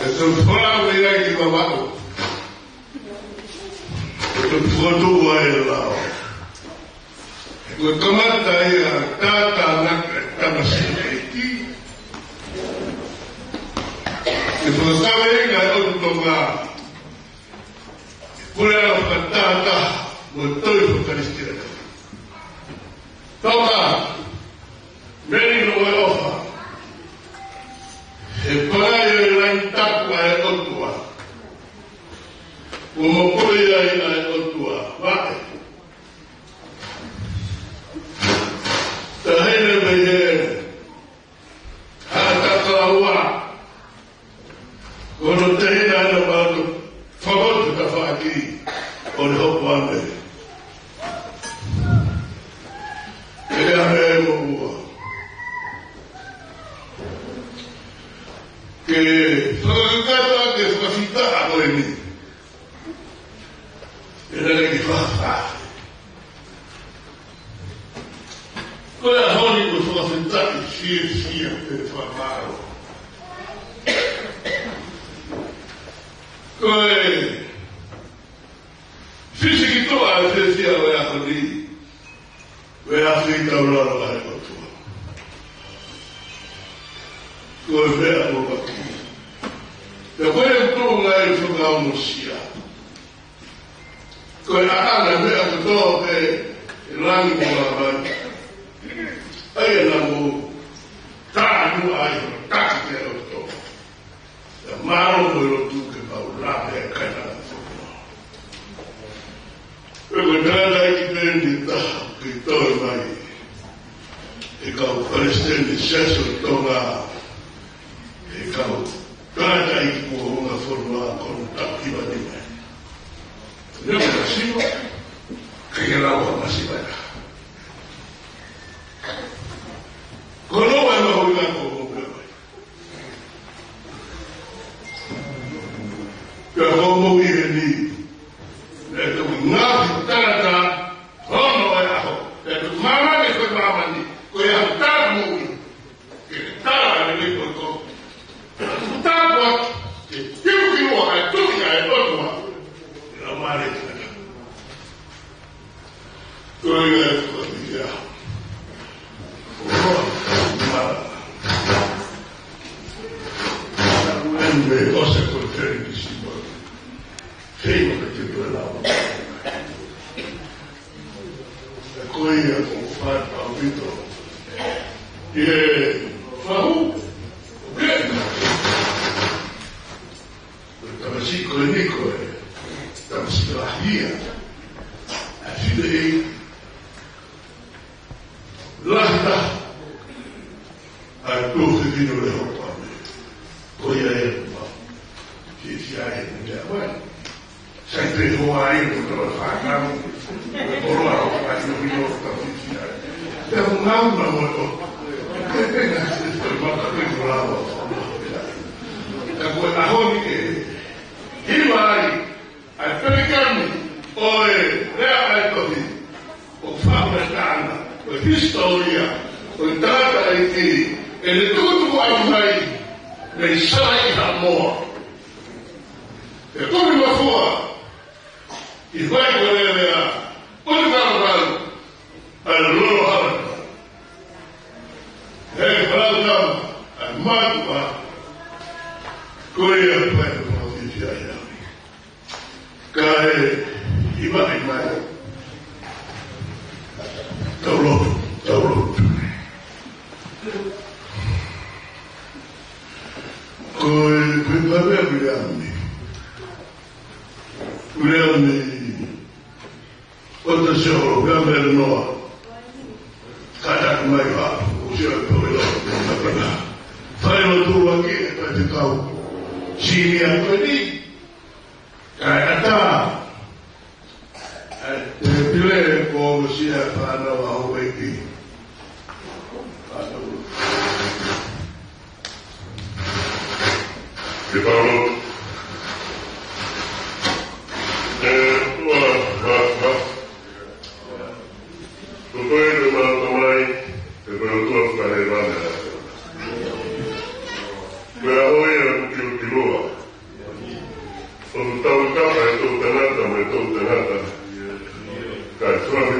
Fala aí que babado. Foto wala. Ko kamata ya tata nak tamasiti. Ko sabe nga otonga. Kula patata motoy ko kalistira. Toma. Meri no ofa. E para eu lantar para a tua. Como coisa a tua. Vai. Tahina beye. Hata kawa. Quando tahina na bado. Favor da fadi. On hopame. Ele é meu. Que solo que facilita a mim. Ele que faz. Qual é a hora que só facilita que se que faz. Qual se que tu a decir vai a ali. Vai a ficar lá lá com tu. Qual é a boca aqui? Depois entrou lá e foi lá anunciar. Quando a Ana veio a toda lá no Guarani, aí ela não está no ar, está que era o topo. A mão foi o tu que vai lá e a cara foi. Eu vou dar aí que vem de tal, que estou vai. E que o palestino de César toma, e que o cada aí com uma forma contativa de mim. Eu consigo que ela não vai se ver. Quando eu vou olhar com o meu pai, eu vou morrer ali. Eu vou não tarata, não vai a eu vou mamar que foi mamando, eu ia estar morrendo, que estava ali com o Tapo, que viu a tudo é outro. Não vale nada. Coisa familiar. Não me gosta por ter de cima. Feio que te dou lá. A coisa com farpa ao Vitor. E falou. Estamos sincronico, estamos pela ria. A vida aí, lá está. A tua que não levou para mim. Foi a ele, que se a ele, mulher, mãe. Sempre vou aí, não estou falando. Vou lá, não me dou para mim. É um namoro. Tem essa história, mas também vou lá. A home que vai a pegar-me oi é o fábula cana o história o trata aqui ele tudo vai mensagem de amor é como uma rua e vai para onde vai a lua é para a mágoa Korea pai não dizia já. Cai e vai mais. Tá louco. Coi vai ver Guilherme. Outra senhora, Gabriel Noah. Cada que mais vai, o senhor pelo lá. Faz uma turma aqui para te calmo. Sini yang tadi kata pilih komisi pada wahai ini kita tuh itu malam itu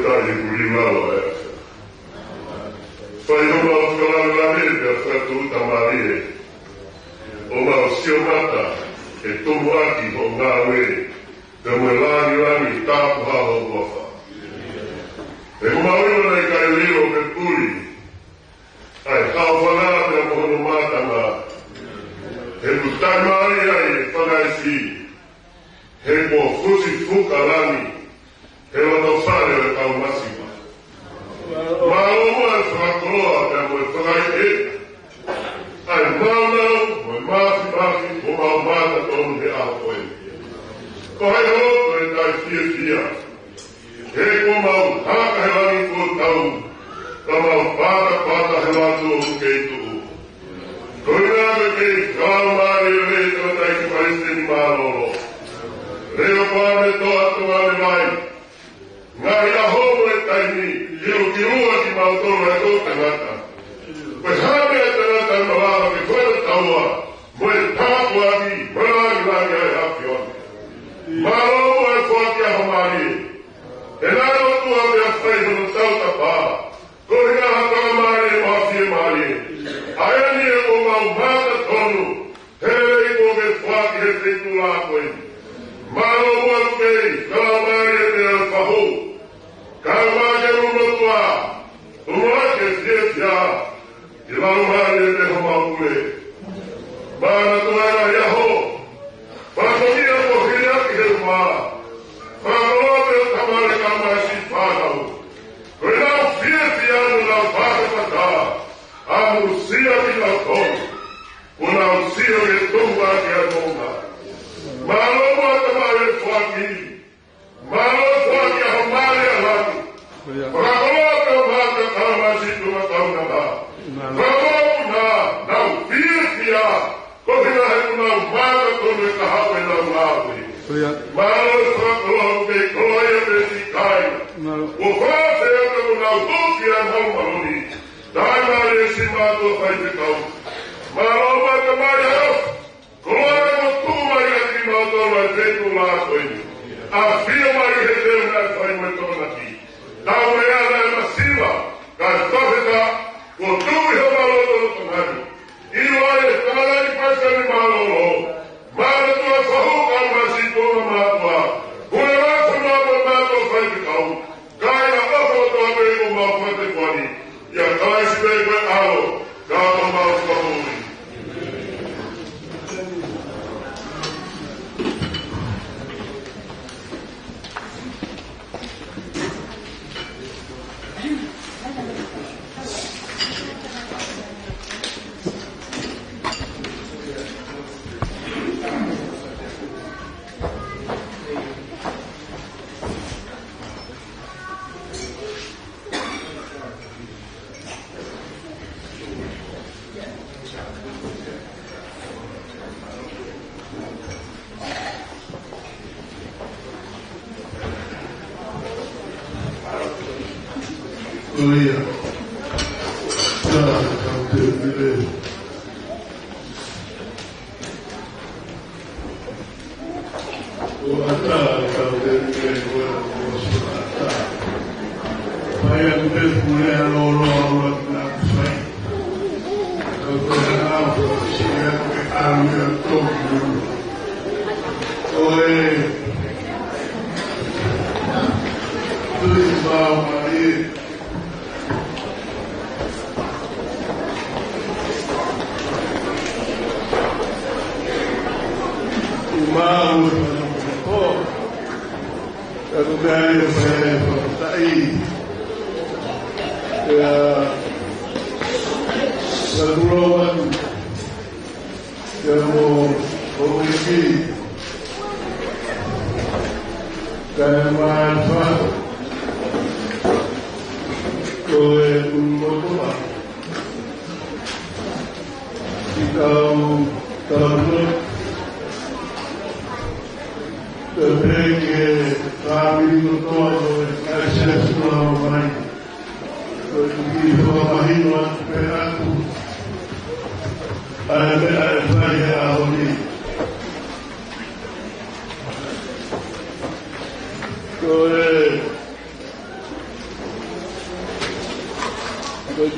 dai Gulimala. Fai uma oscolaramente a tutta Maria. Uma ossiomata e tomo aqui com Naue. Temuelani tapu hao bofa. E uma ura nei cailio che puri. Ai calfanate a monomata ma. E tutai Maria e fanaisi. E po fusi fuka lani. E la dosare le calmasima. Ma uma fracoloa per voi fanaisi. Ai mau masi, uma mata tom de alcoel. Corre outro e dai fia. E como ao haka helani kutau. Como ao pata helatu keitu. Koinaka kei kalmari reita dai que parece ni malolo. Reo pame toa toa mai. Ngai a homo e taimi. Eu que rua que maltolo é toda gata. Pois sabe a tenata no lava que foi taua. Moe tapu aqui. Moe é rapione. Malo é forte a Romaria. E lá no tua minha frente no céu da pá. Corrida a Romaria, Mafia Maria. Aí é como a mata tono. Ele é como é forte e refeito lá com ele. Malo é o que? Romaria de Alfahu. Calmaria no tua. O mar que se já. E lá no Maria de Romaria. Para tu era Yahoo. Família morria que revoar. Falou meu trabalho com a chifada. Foi lá o filho na vaga para cá. A Lucia de Latão. O Lucia de Tumba que é bomba. Malou o trabalho foi aqui. Malou foi aqui a Romária lá. Falou meu vaga com a chifada na vaga. Falou não filho. Corrida não vaga como é carro e não lave. Mas o que glória desse cai. O fato é que não duque a mão maloni. Dai esse mato vai de cão. Mas o mato mais glória no tua e aqui não dou mais feito lá coisa. A filha Maria Deus vai fazer muito aqui. Dá uma olhada na cima. Gastófica. O tubo e o valor do tomate. E olha, trabalhar de faz animal, mas tua farruca, mas se toma matua. O negócio não mato faz de cal. Cai na boca do amigo mal fazer pode. E a classe bem vai ao. Calma mal farruca.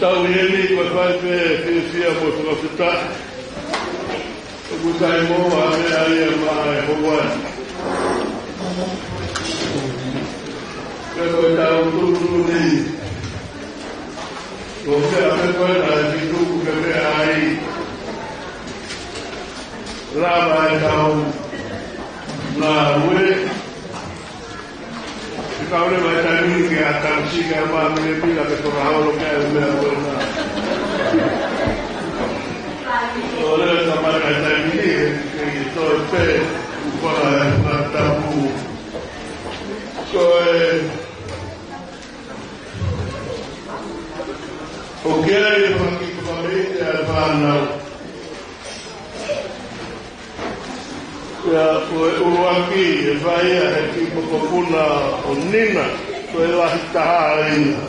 tau ieni koe whai pe fia mo whakawhita. Ko tai mo a mea ia mai Hawaii. Koe tau tūru ni. Ko mea me koe na ki tūku ke mea ai. Rama e tau na ue. Kaule mai tani ke atam sika ma me pila ke to raolo ke me na. Ora ta ma tani ke to pe para na tabu. So o que é o que família avana. O aqui vai aqui popuna o nina to e la hitahaina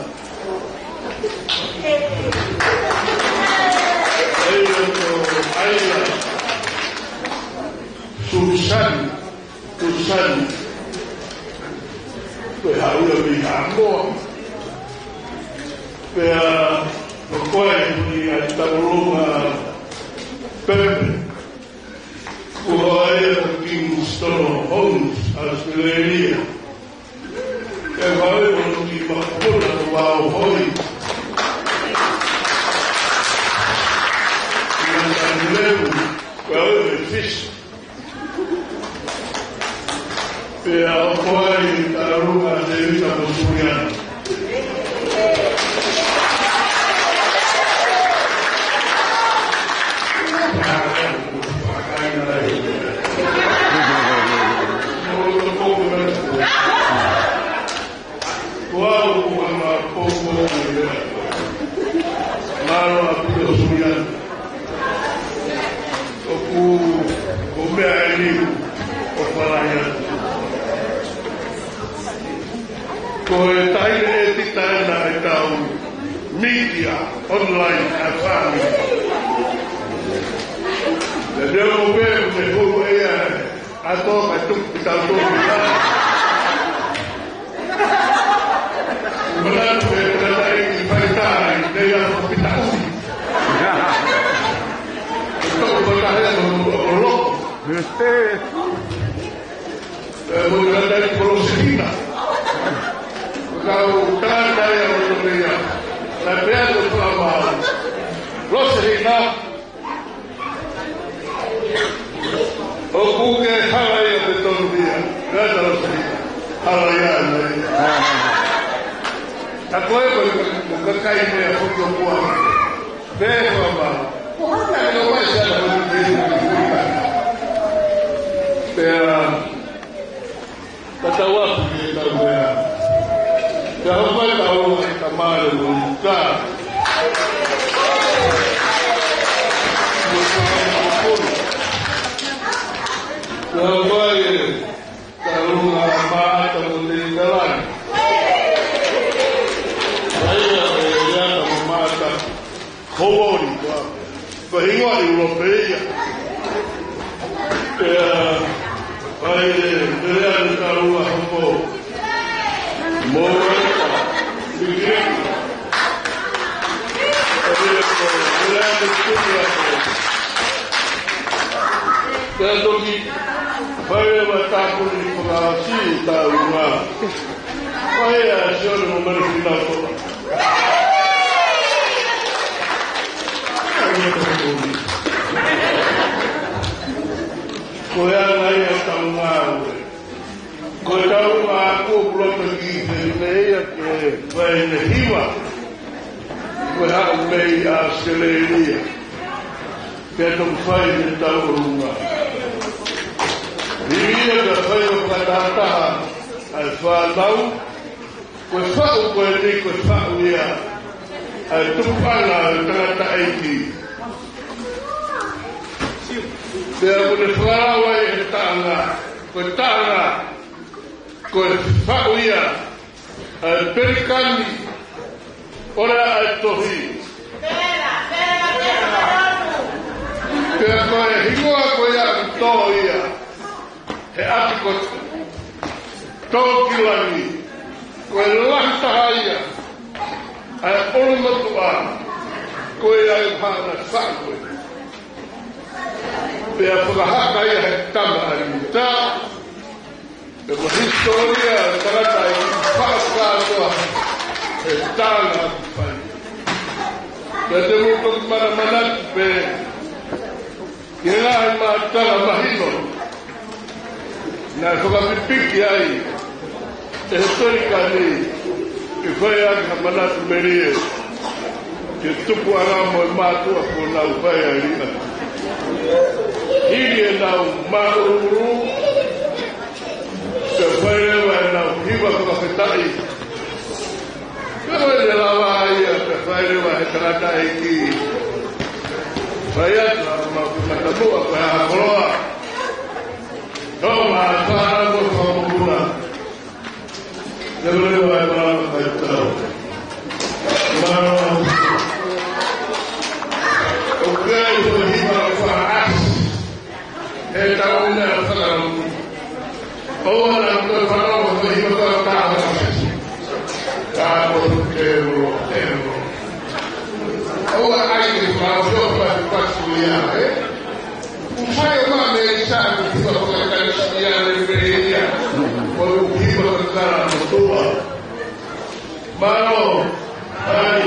aila Susan to haula bi amo pe o koe ni a taulunga pepe Kuhaya Kingston Homes Australia. E vai o que makuna wao hoi. Na leu, qual é o fish? E a foi a rua de Vita Bosuniana. Media online afami. Devo ver o a toca tu tanto. Mulai dari paritai dari hospital. Itu berkaya lolok. Mulai dari Polosina. Kau tanda yang berbeda. Lampiado do trabalho. Rosarina. O Google Halaia de todo dia. Nada Rosarina. Halaia. A coisa que cai meia pouco boa. Bem, mamãe. Não vai ser a coisa Jangan tahu kamar luka. Jangan tahu apa terlihat. Saya yang mata kau ni, bahwa Eropea. Saya tidak tahu apa. More Quando que vai matar por assim tá uma vai a senhora no número final foi a aí está uma Koitau aku belum pergi Australia ke Venezuela. Koitau mei Australia. Kita fai di tahu rumah. Dia dah fai berkata alfadau. Koitau koitau dia. Itu pala kata ini. Dia boleh ferawai tangga. Koitau Koe whauia perikani ora ai tohi. Pea koe hingoa koe a toia he ati ko tōkilangi koe lahtahaia ai olu matua koe ai whana whakoe. Pea whakahaka ia he tama ari ta. Pe mo historia tarata i whakatoa he tāna whai. Pea te muto maramanatu pe ke ngahi mātara mahino. Nā whakapipiki ai e he torika ni i whai aka manatu merie ke tupu aramo e mātua ko nau whai arina. Hiri e nau maururu ke whai rewa e nau hiwa whakawhetai. Ke whai re lawa ia ke whai rewa e karata e ki whai atu ma kumatamua koe a koroa. Tau maa tāna ko whamukuna. Ke rewa e marama kai tau. Marama o kai ko hiwa whaas. He tau ina e whakaramu. Oa na koe whanau ko hiwa koe tāna. Tāpo ke ro e ro. Oa ai ke whanau koe whasu ia e. Sai o me sabe que eu vou caminhar na igreja por o que eu vou dar a tua mano ai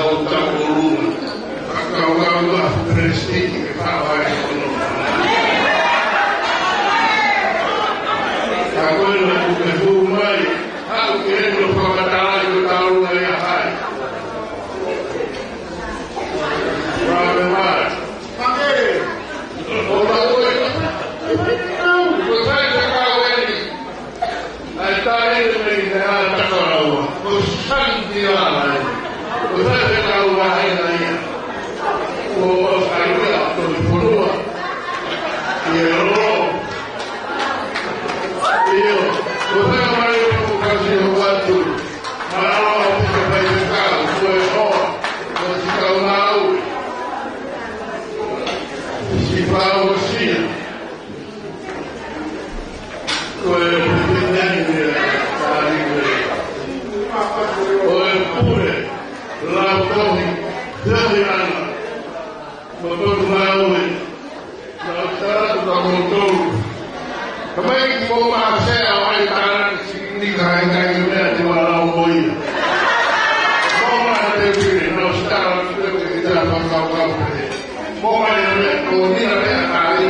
utang urungan. Kakak-kakak presiden ketawa ekonomi. Aku nak berumai, aku kira berpengetahuan itu tahu saya hai. Bagaimana? Pakai. Orang tua. Bukan sekali. Tadi mereka tak tahu. Bukan dia. Bukan sekali lain. Oh, saya tu puluh. Iya. Iyo, bukan mari kasih waktu. Malah kita bayar kau, masih kau tahu. Si Paulo sia, kau berpindah dia hari ini. Kau pure, lakukan dari anak, betul lalu. Saudara sudah mentul. Kemarin mau masuk awal tangan sini kain-kainnya di malam boy. Mau ada begini, nostal kita kau mau ada koni ada kali.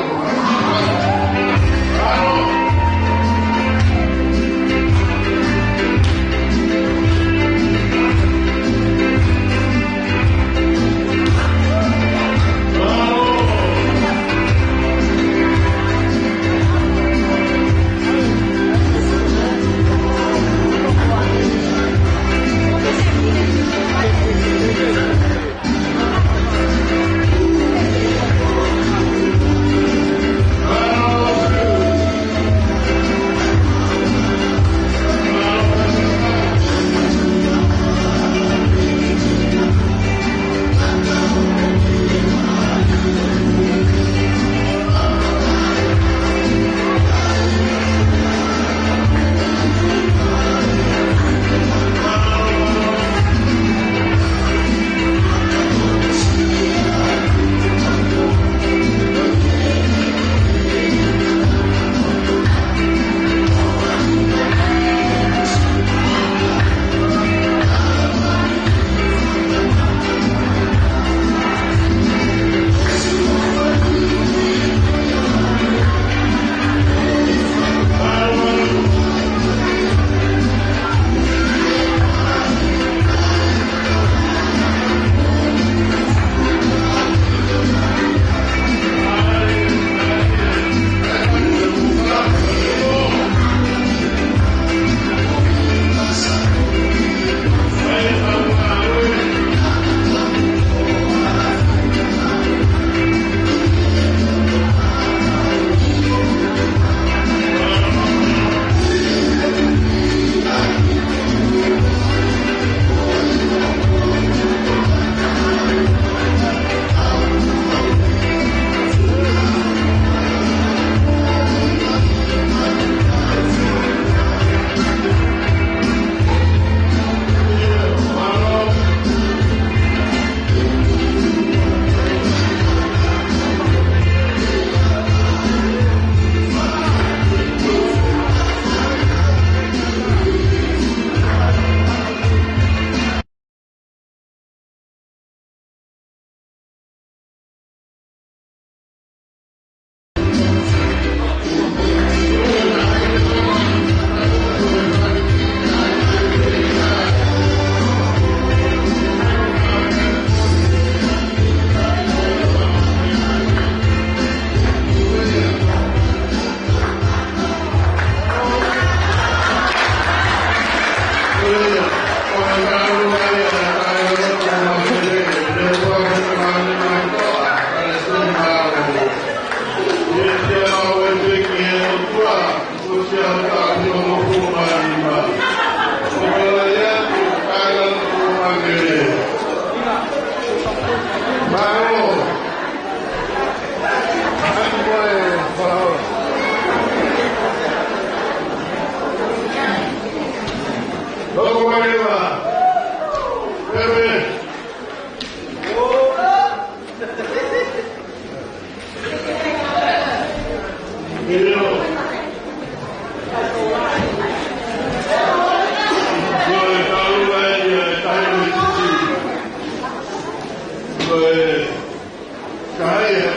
Kaya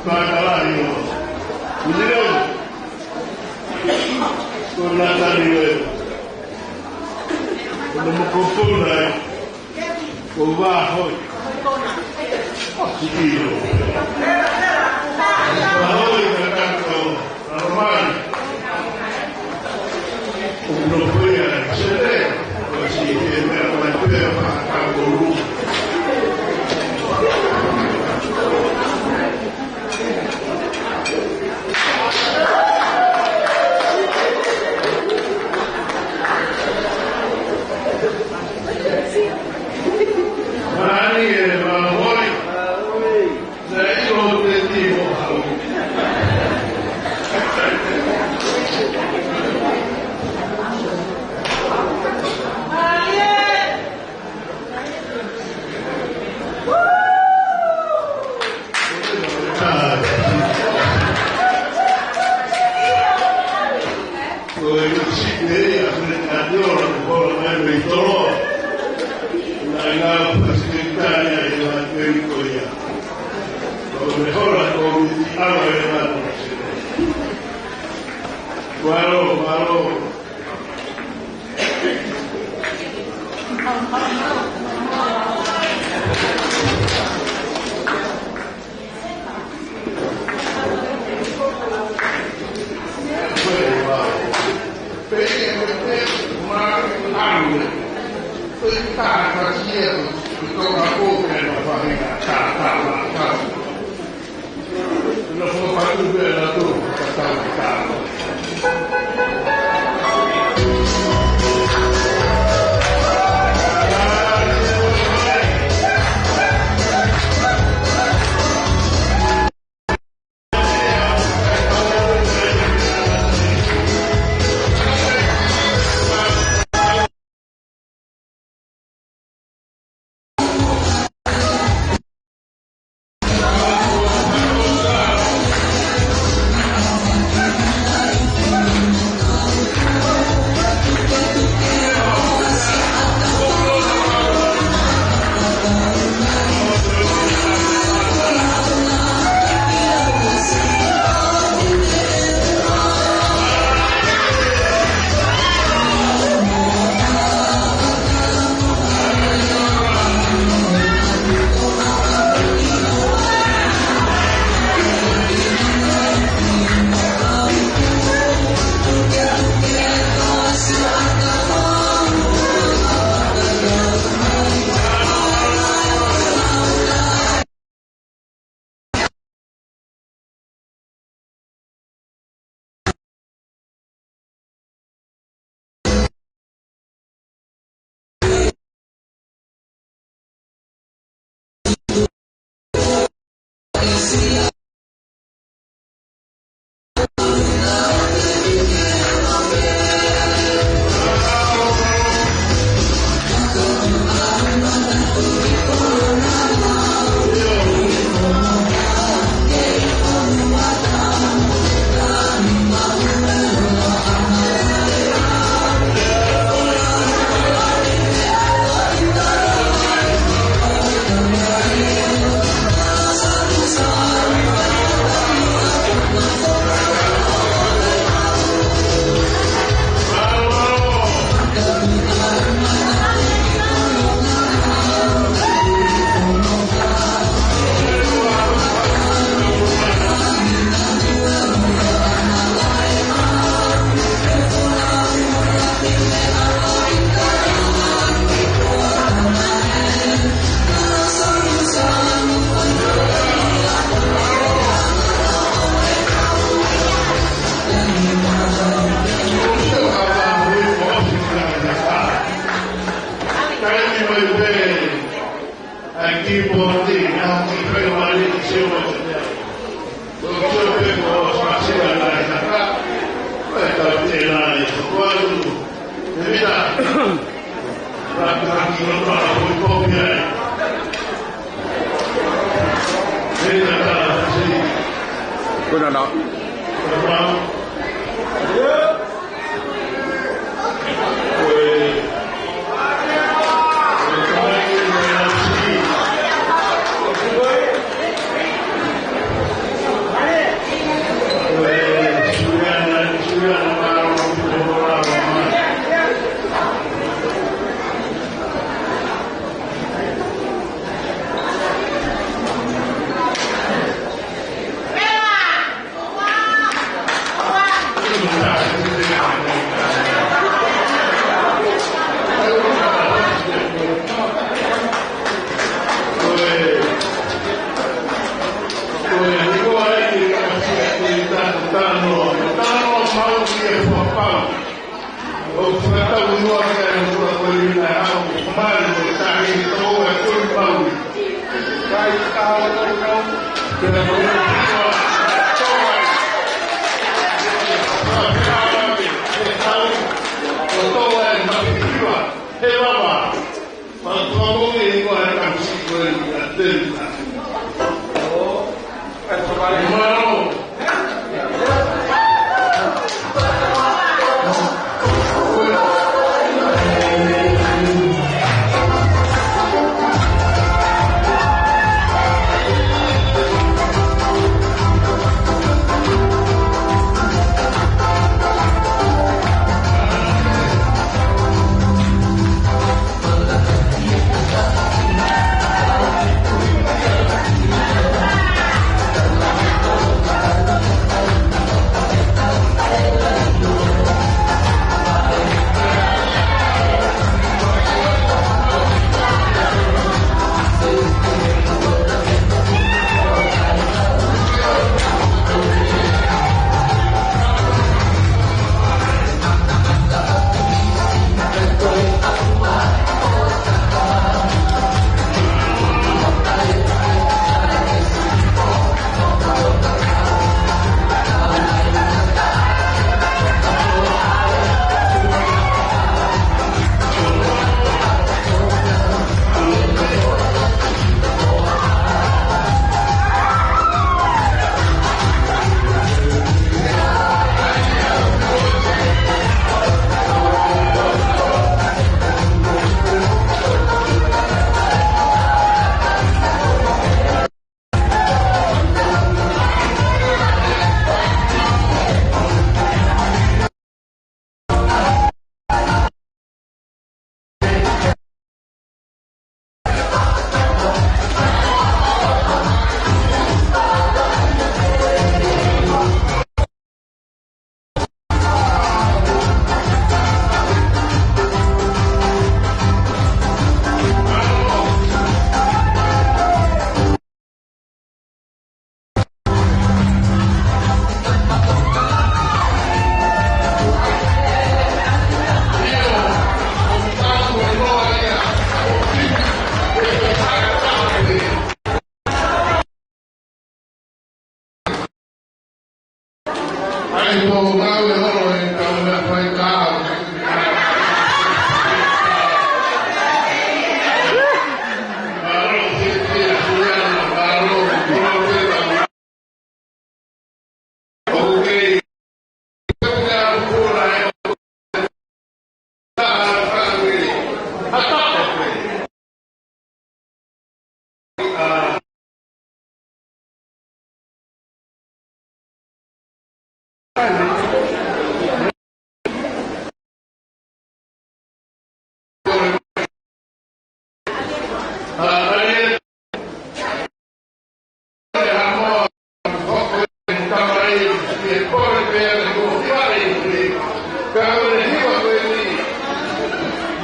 Magalayo. Hindi kung nataliwe. Kung namukupunay, kung bahoy. Sikilo. Bahoy na kanto, normal. Kung napuya, siyempre. Kasi meron na puya, makakagulu.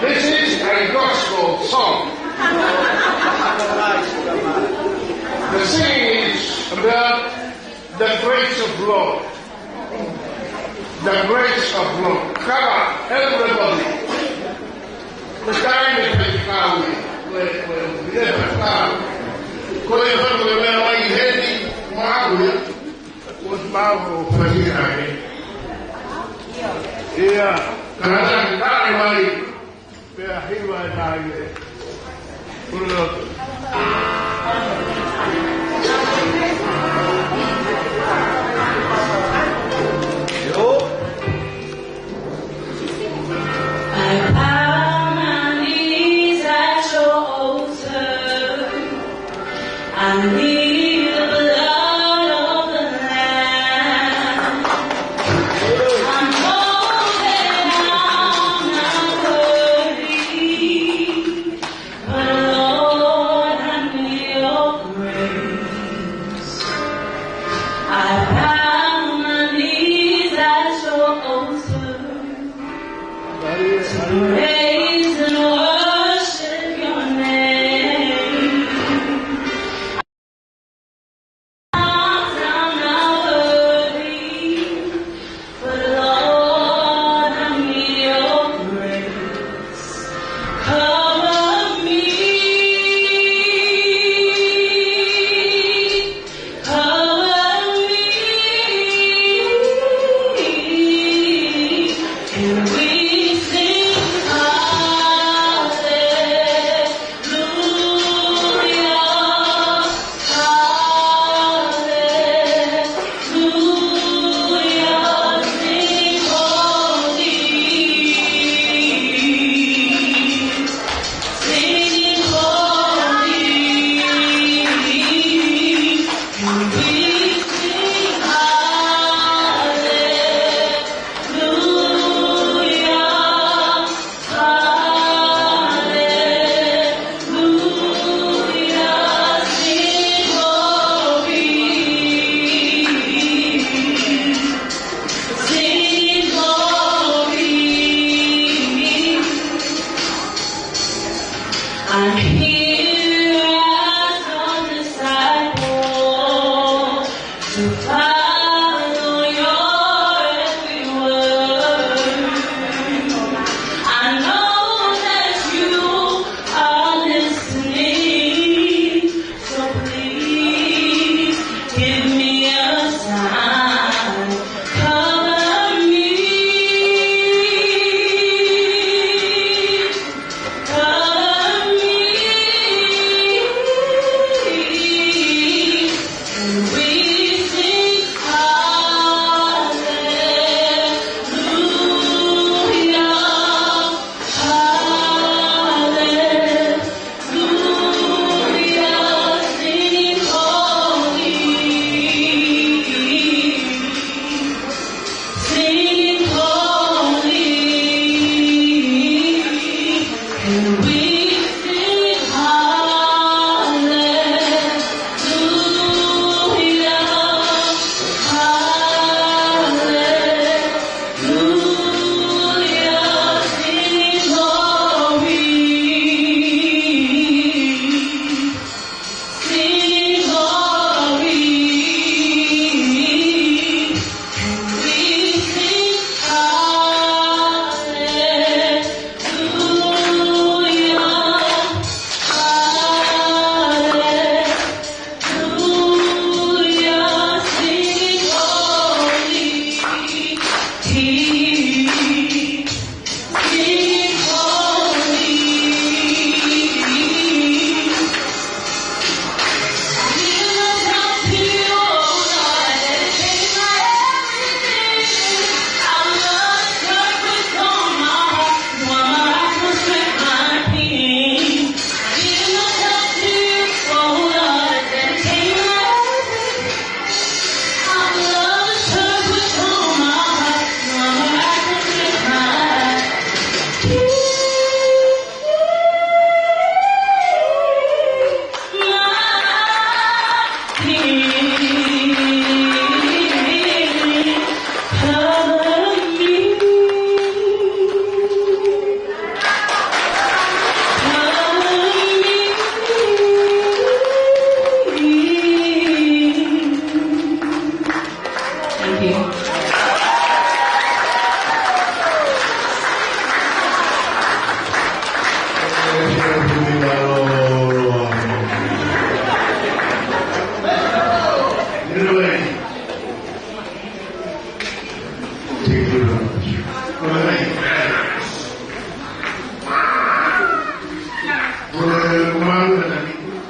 This is a gospel song. The singing is about the grace of Lord. The grace of Lord. Come on, everybody. The time is very far away. We never found. Koi hatu le mea mai heni mahu was mahu fahihai. Ia, karena kare mai pea hiwa nage. Ulotu.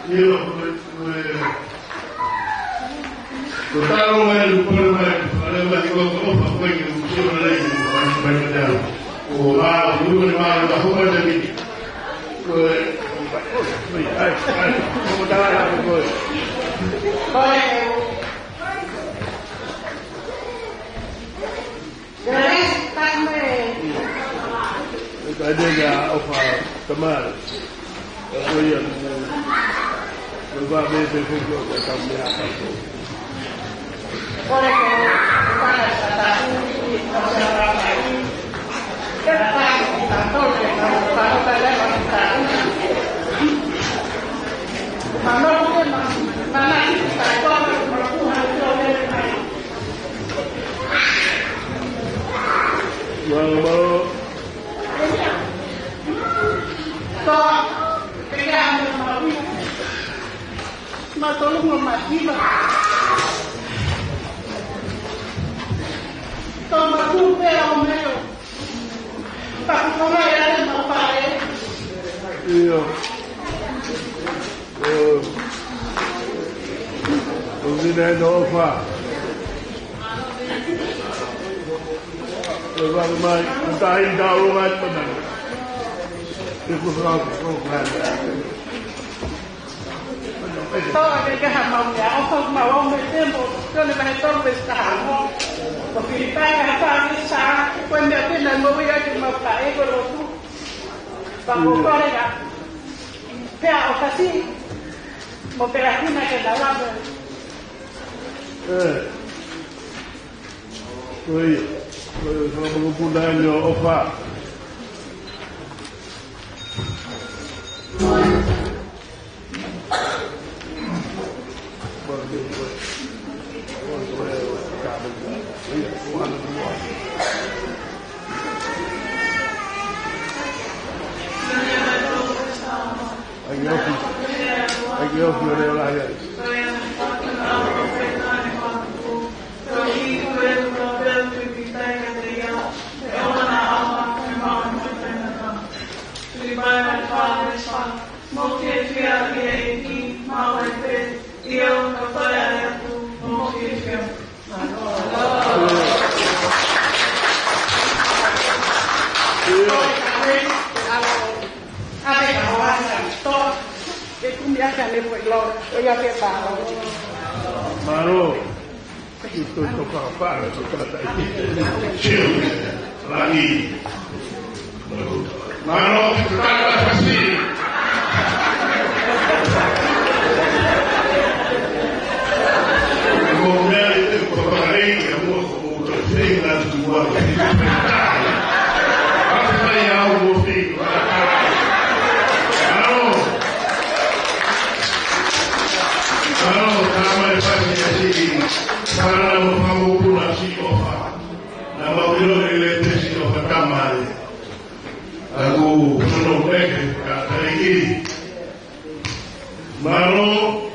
io total el problema di cosa fa poi che non c'è lei non va bene o va lui va da fuori da lì come dava la cosa poi ada yang apa teman yang berbagai bentuk atau apa tu. Oleh kerana pada saat ini masyarakat ini kita tahu kalau pada masa mana mungkin mana kita tahu melakukan hal to kaya matulog ng matiba to matupe o meyo pakukama yale mapare iyo uzine nofa bagaimana tahu daungan benar itu program todo aquel que jamás me ha formado un tiempo yo le voy a torpestar porque está en la familia pues me atiende el móvil que me pague con los tú para colega pero casi porque la gente que la va oye kalau menggunakannya ofa Maro, itu apa? Itu kata itu. Lagi. Maro, kita pasti. Kemudian itu kemarin kamu tinggal dua. Apa yang mesti? Kalau kami pasti para mengubah siapa, nama beliau related siapa kamar. Aku sudah baik kata ini. Malu.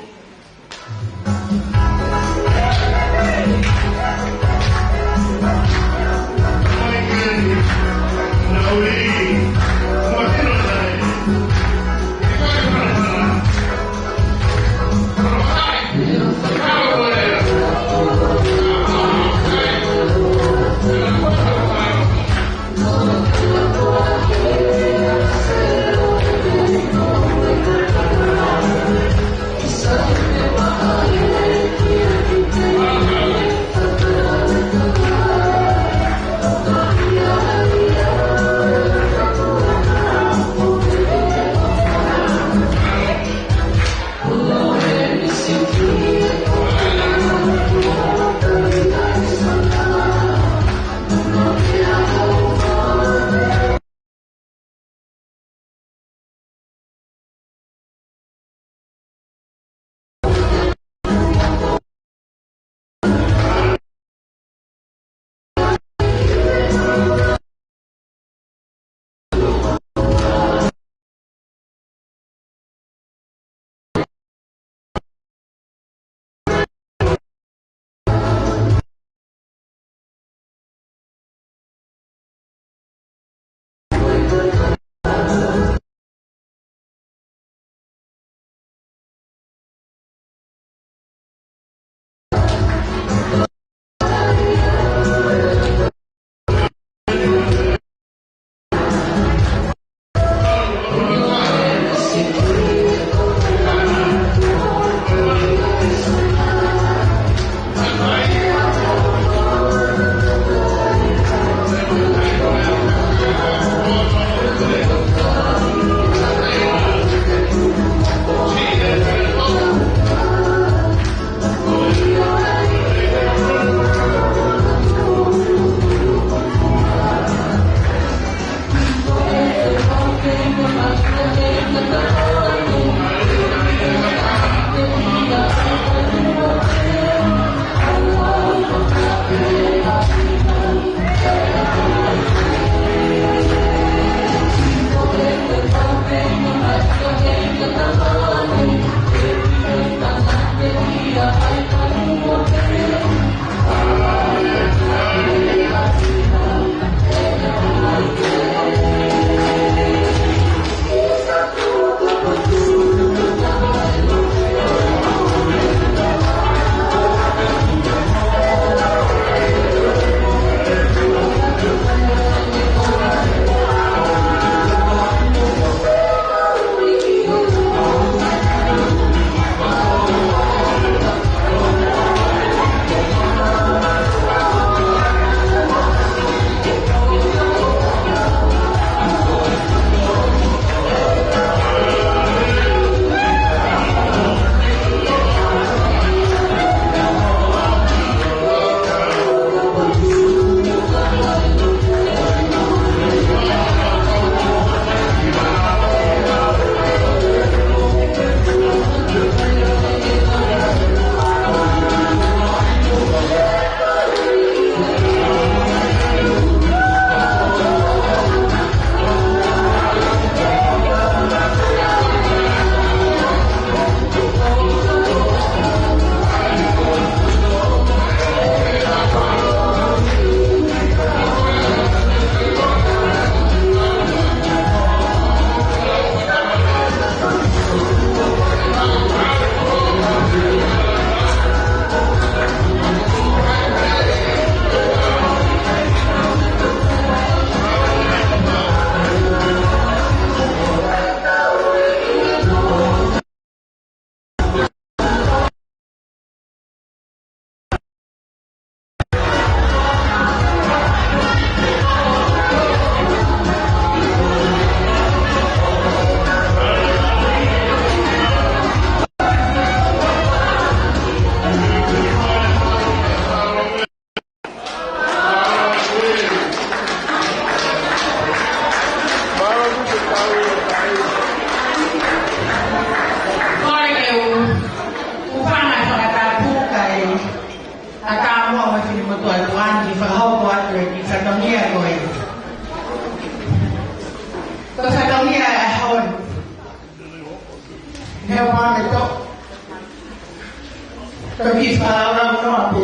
Tapi sekarang apa?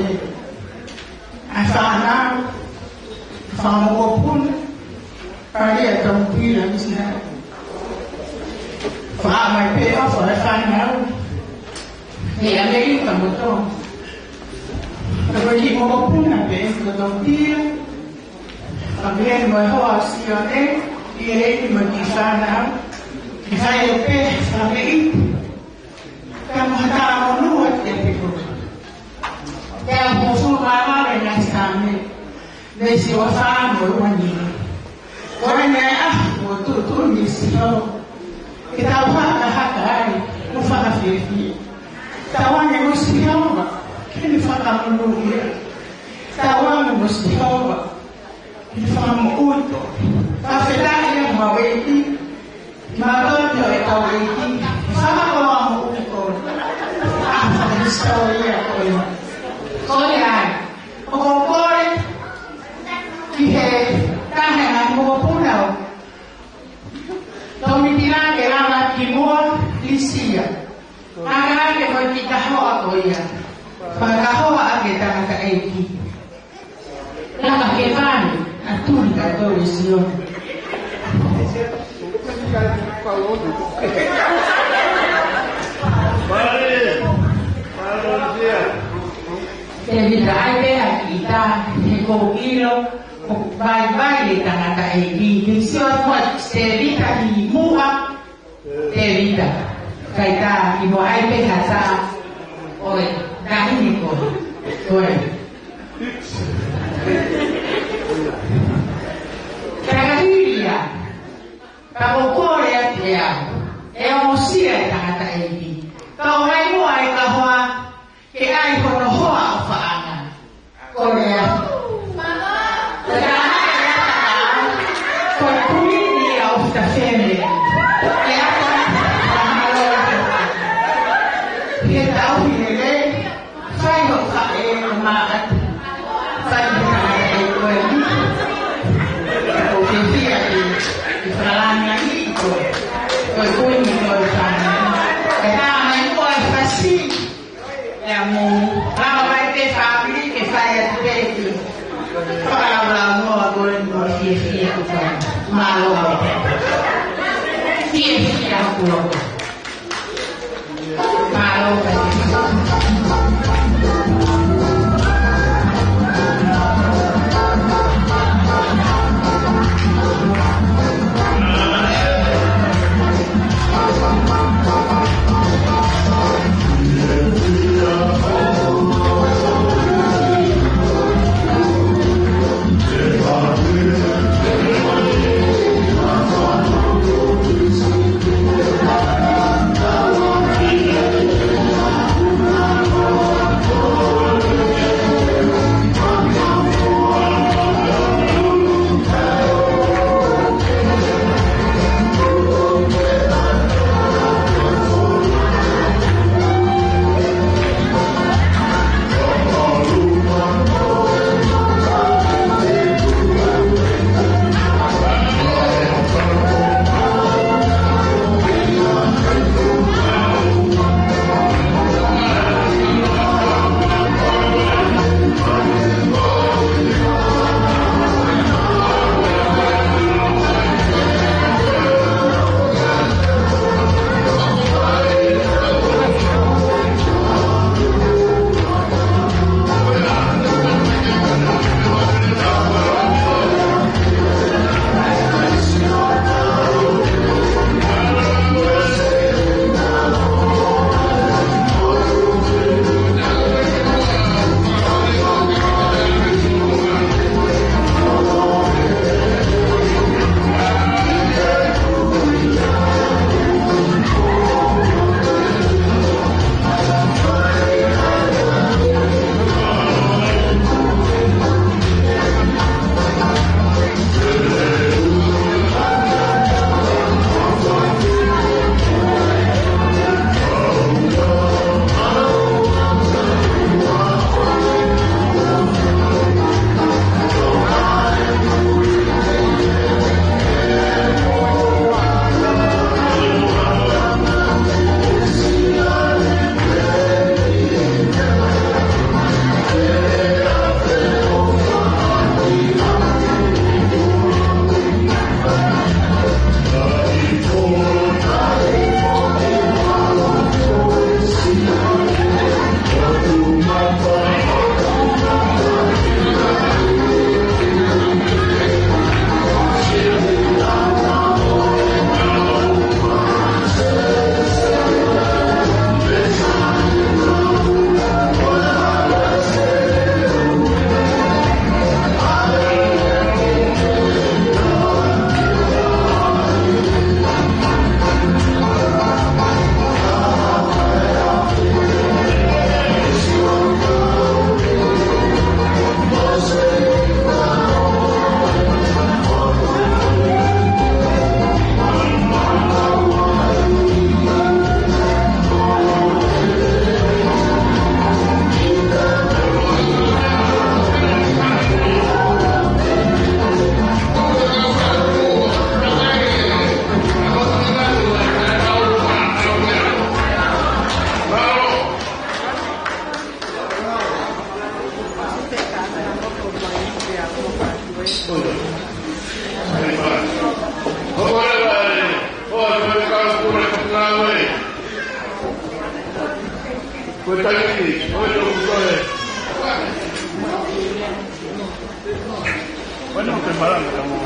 Asal sama pun pada tempat di sana. Faham apa? Faham. Ni ada ni kamu tu. Tapi mau pun apa? Kalau dia, kemudian mau hasilnya, dia ini di sana. Saya pe sampai itu. Kamu tahu nuat dia tu. Yang musuh mana yang kami, desi wasan berwani. Orangnya tu misiau. Kita hak hari, mufaka fifi. Tawannya misiau, kini faka menunggu. Tawannya misiau, kini faka menunggu. Tapi dah yang maweti, malam jauh maweti. Sama kalau menunggu, historia kau. Olha, o compore que está en o punao. Tomi tiran que la kimor lisia. Ara que mo kita ho akoya. Para ho age ta ka eki. La que van atul ka to lisio. Evita idea kita ekokilo bye tangata egi disio kwa evita mua evita kaita imo aipe hasa oe dahini ko oe kagahiria kabokore atia eomosia tangata egi kawai mo ai kahwa que hay con los ojos faana Korea con comida of the family que tao hiele fai ho ka maat fai ka kweli o que dia di fralana ito ko kuni ko sana kaya mai ko fasi mo lama vai ter fábrica que faz tudo para lá no agora no dia malo dia pulo malo Bueno, preparando como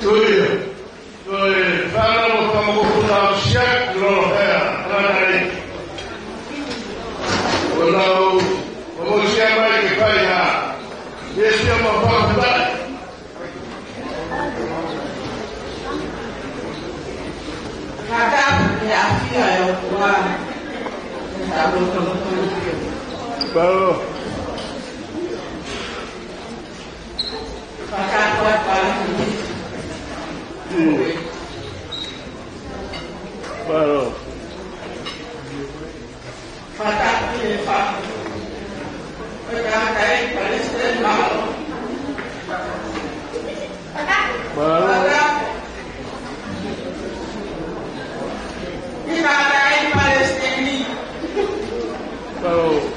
Rồi ra là một tầm một phần nào xét rồi ra đây. Rồi nào một xe bay cái phải là để xem mà放在。Baru. Baru.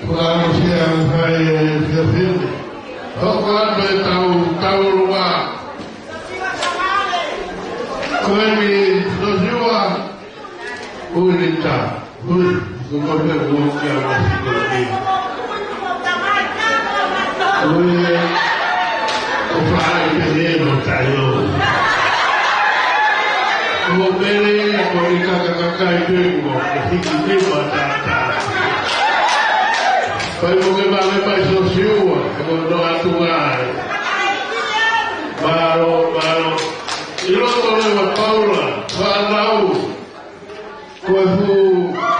Pengalaman yang saya siapin, kalau tahu rumah, kau ini sosial, wanita, kau dah bukan masih kau faham ini bertayo. Kau beri kau kakak itu kita bertata. Poi come vale poi sosiua, quando attuare. Maro, io non volevo Paola, fallau,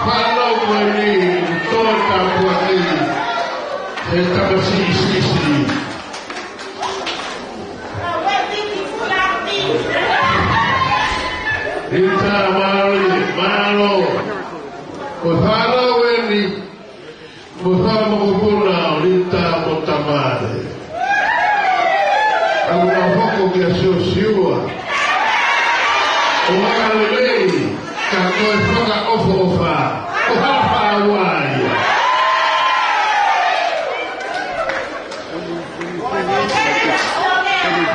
fallau quelli, torta quelli, e stava sì. Inta Maro, fallau quelli, Bersama kumpulan lita pertamane. Agora foco que sosiua. Uma galera, canto foca ofa. Ofa awai.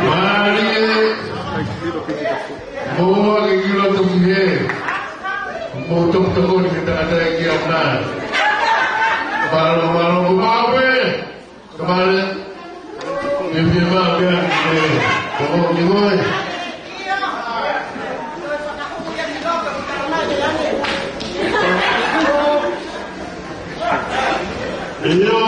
Mari. Bawa ke kilo tumhe. Motor tekun kita ada yang kiamnan. Malam kumawe kemarin bibi makan kamu gimana? Iyo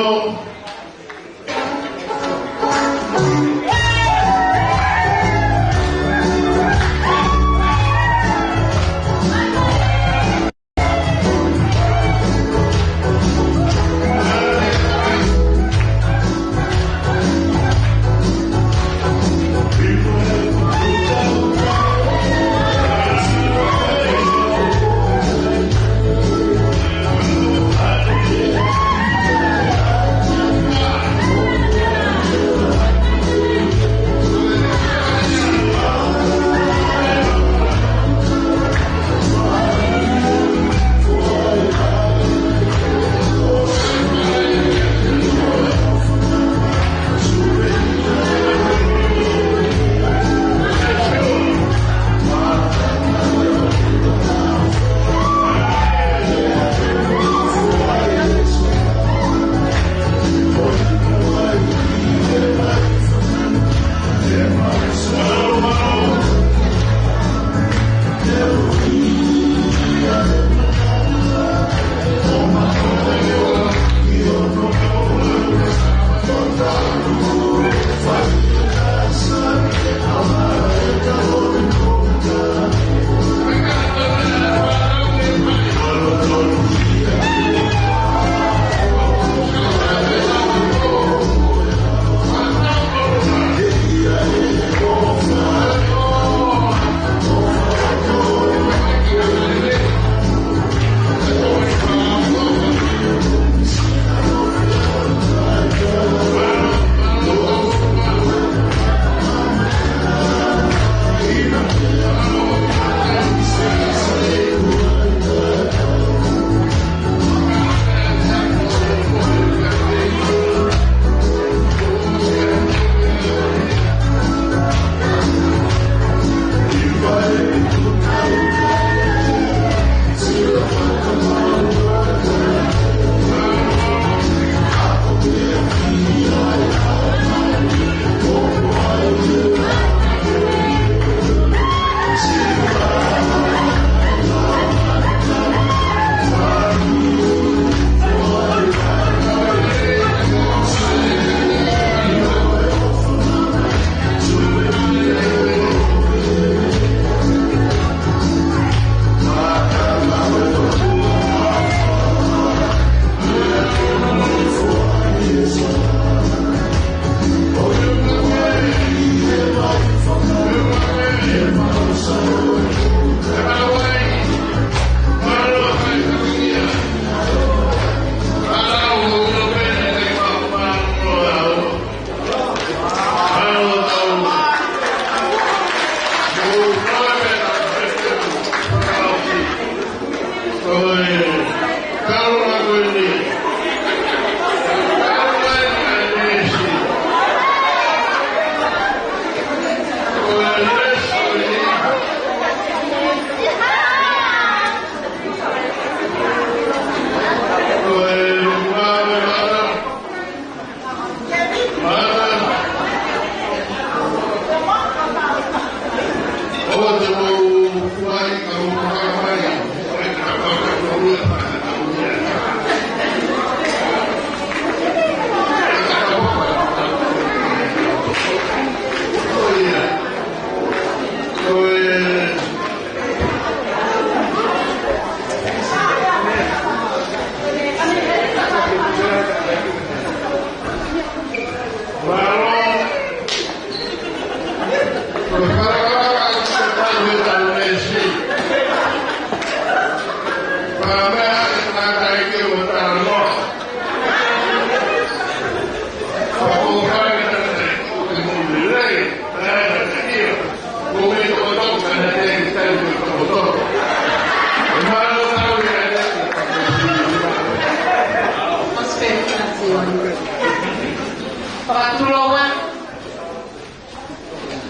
Pagtulungan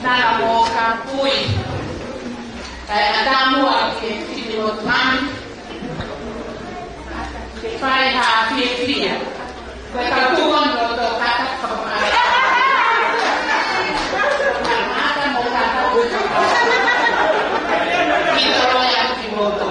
na mo kapoy. Kaya adamu ang kinimutman. Kaya hafi-fiya. Kaya katuwan mo ito katak pagmahal. Mata mo katak. Ito mo yung kimoto.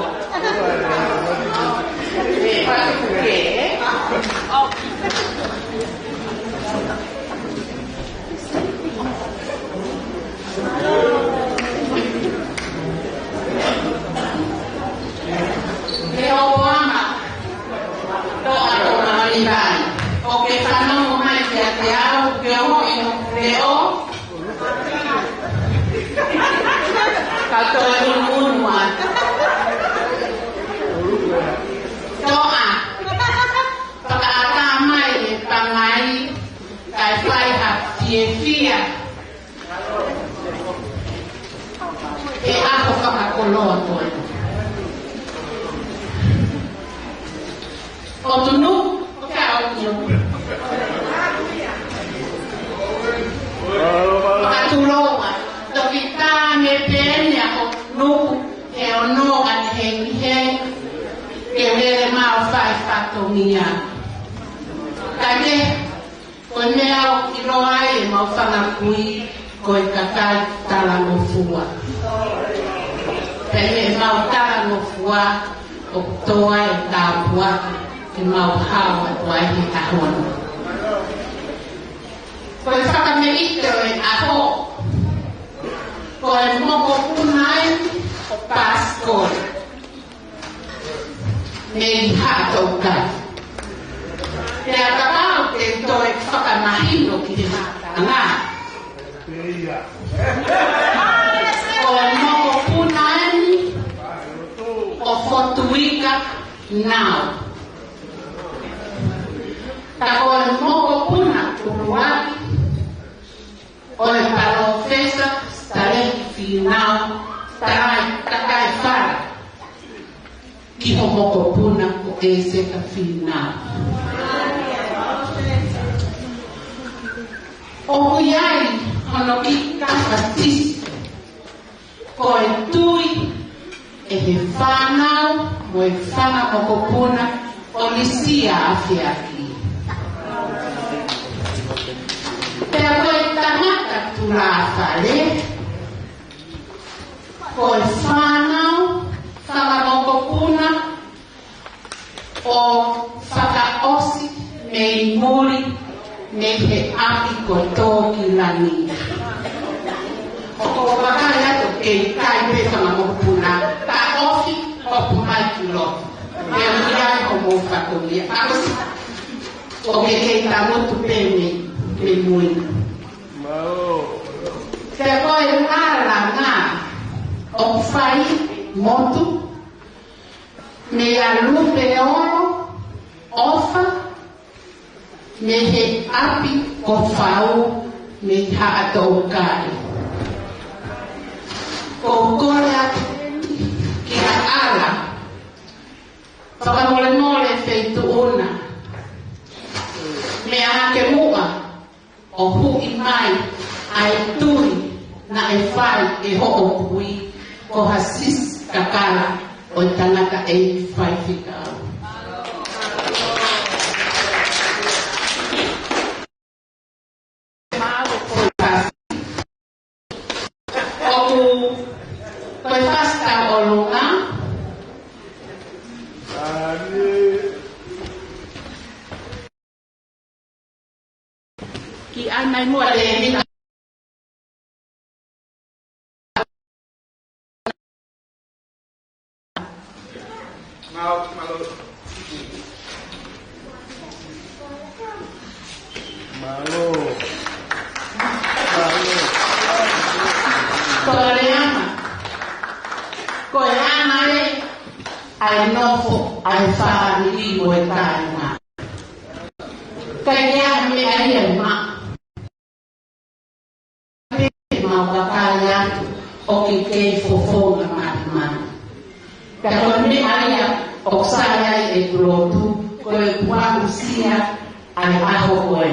ai aho koe.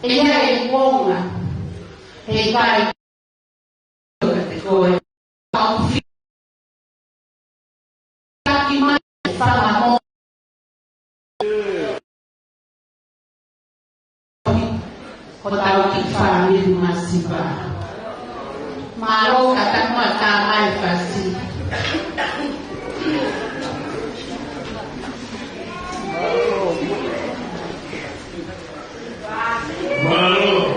E ia e wonga, he kai te koe. Au fi. Taki mai whanga mo. Ko tau ki whamiru masipa. Maro katakma ka mai kasi. Maro,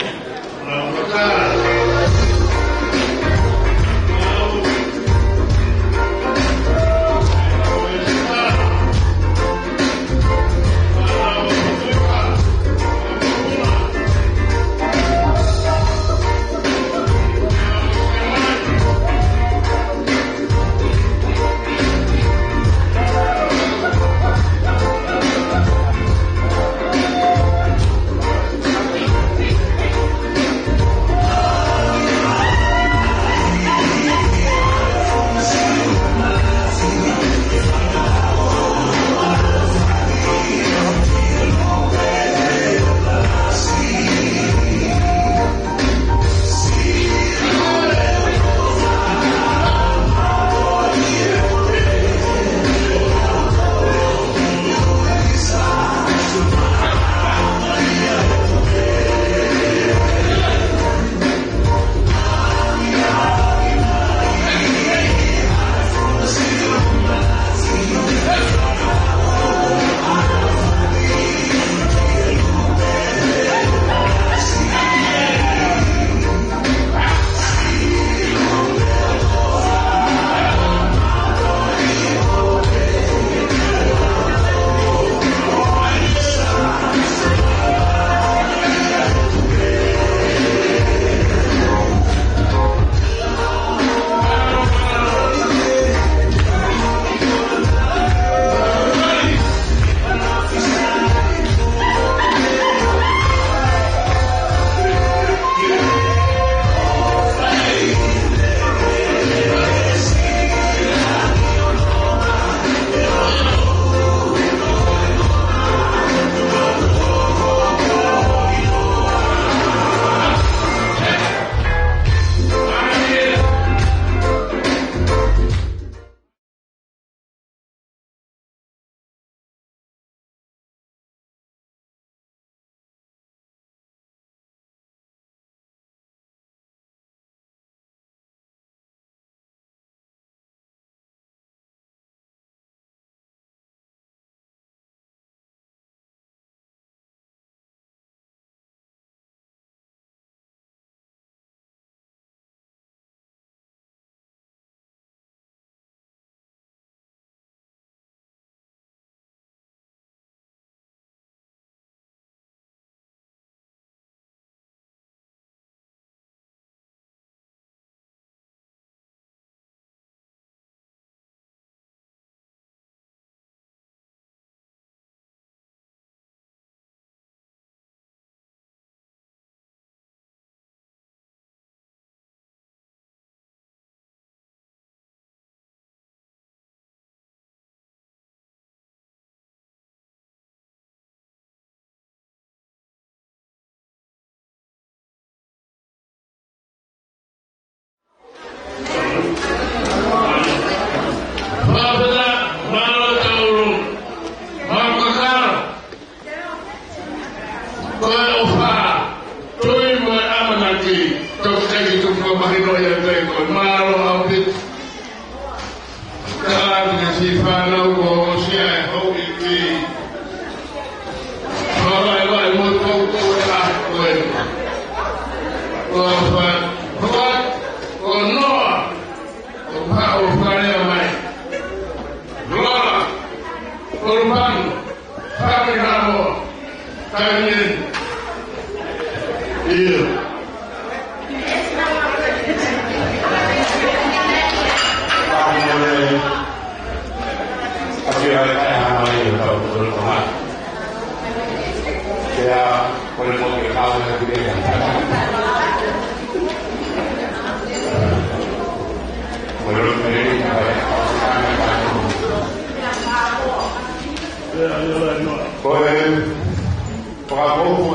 Pagkabuo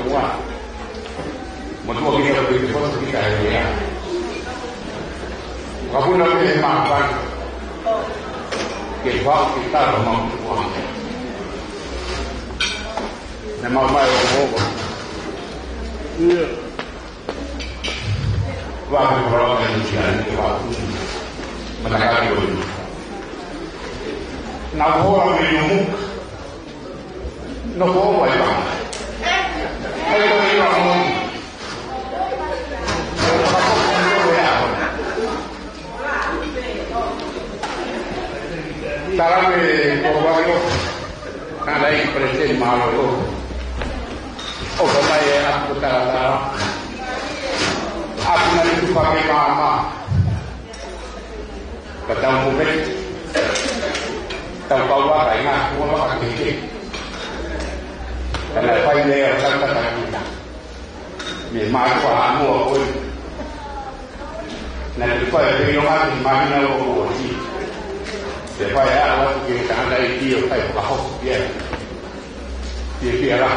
nga. Magmugin ka po ito sa kita niya. Pagkabuo na rin makan. Kaya kita mamampuan. Na mamayo ko. Wag mo raw ang siyan ko. Matagal ko. Nakuha mo yung muk. Nakuha mo ba? Ay, ito yung mo. Tarame, pagbago. Kalay present mahal ko. O kamay ako talaga. Ako na rin pakai mama. Katang bukit. Tang bawa kay nga, kung makakikik. Karena pa yun ay ang kita. May makuhaan mo ako. Nalipa, ito yung ating mahina ko ko. Diba ya, waktu kita ada dia kayak kau dia, dia kira,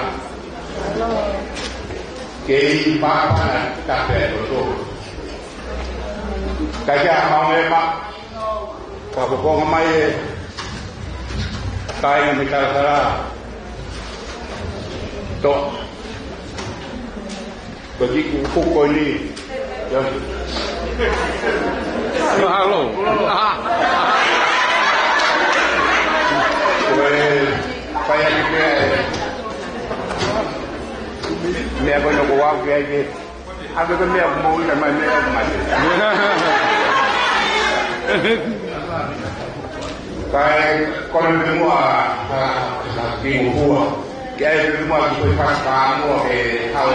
kei apa tak ada itu, kayak mau memang, kalau kau ngamai, kayak mikir salah, tu, bagi kuku ini, halo. Kaya niya niya ko no kuwag kaya ako ko niya mo naman niya kaya kon mo sa kibuha kaya mo ko pa mo how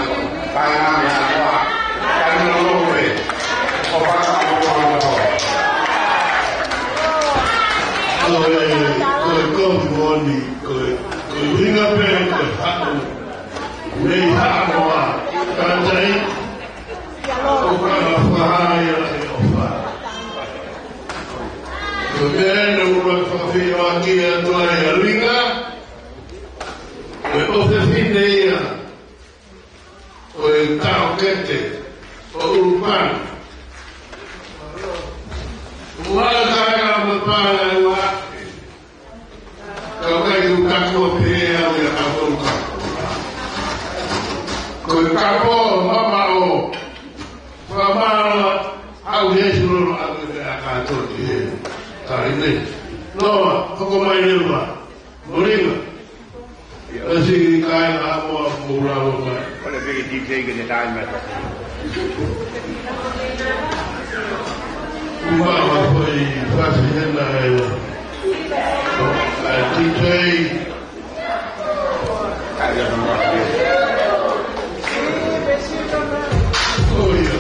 kaya niya ko kaya no ko pa ko Kau ingat betul, aku ni aku kan jadi orang apa yang apa. Kemudian orang kafe lagi yang tu ada ringa, berprofesi dia, orang tahu kete, urban. Walau kaya berpala kalau kayak itu kaku dia dia kaku kalau kaku mama aku dia suruh aku dia akan tu dia kali ini no aku main di rumah boleh masih kain apa murah murah kalau pergi DJ ke dia macam mama pergi pasti hendak DJ oh iya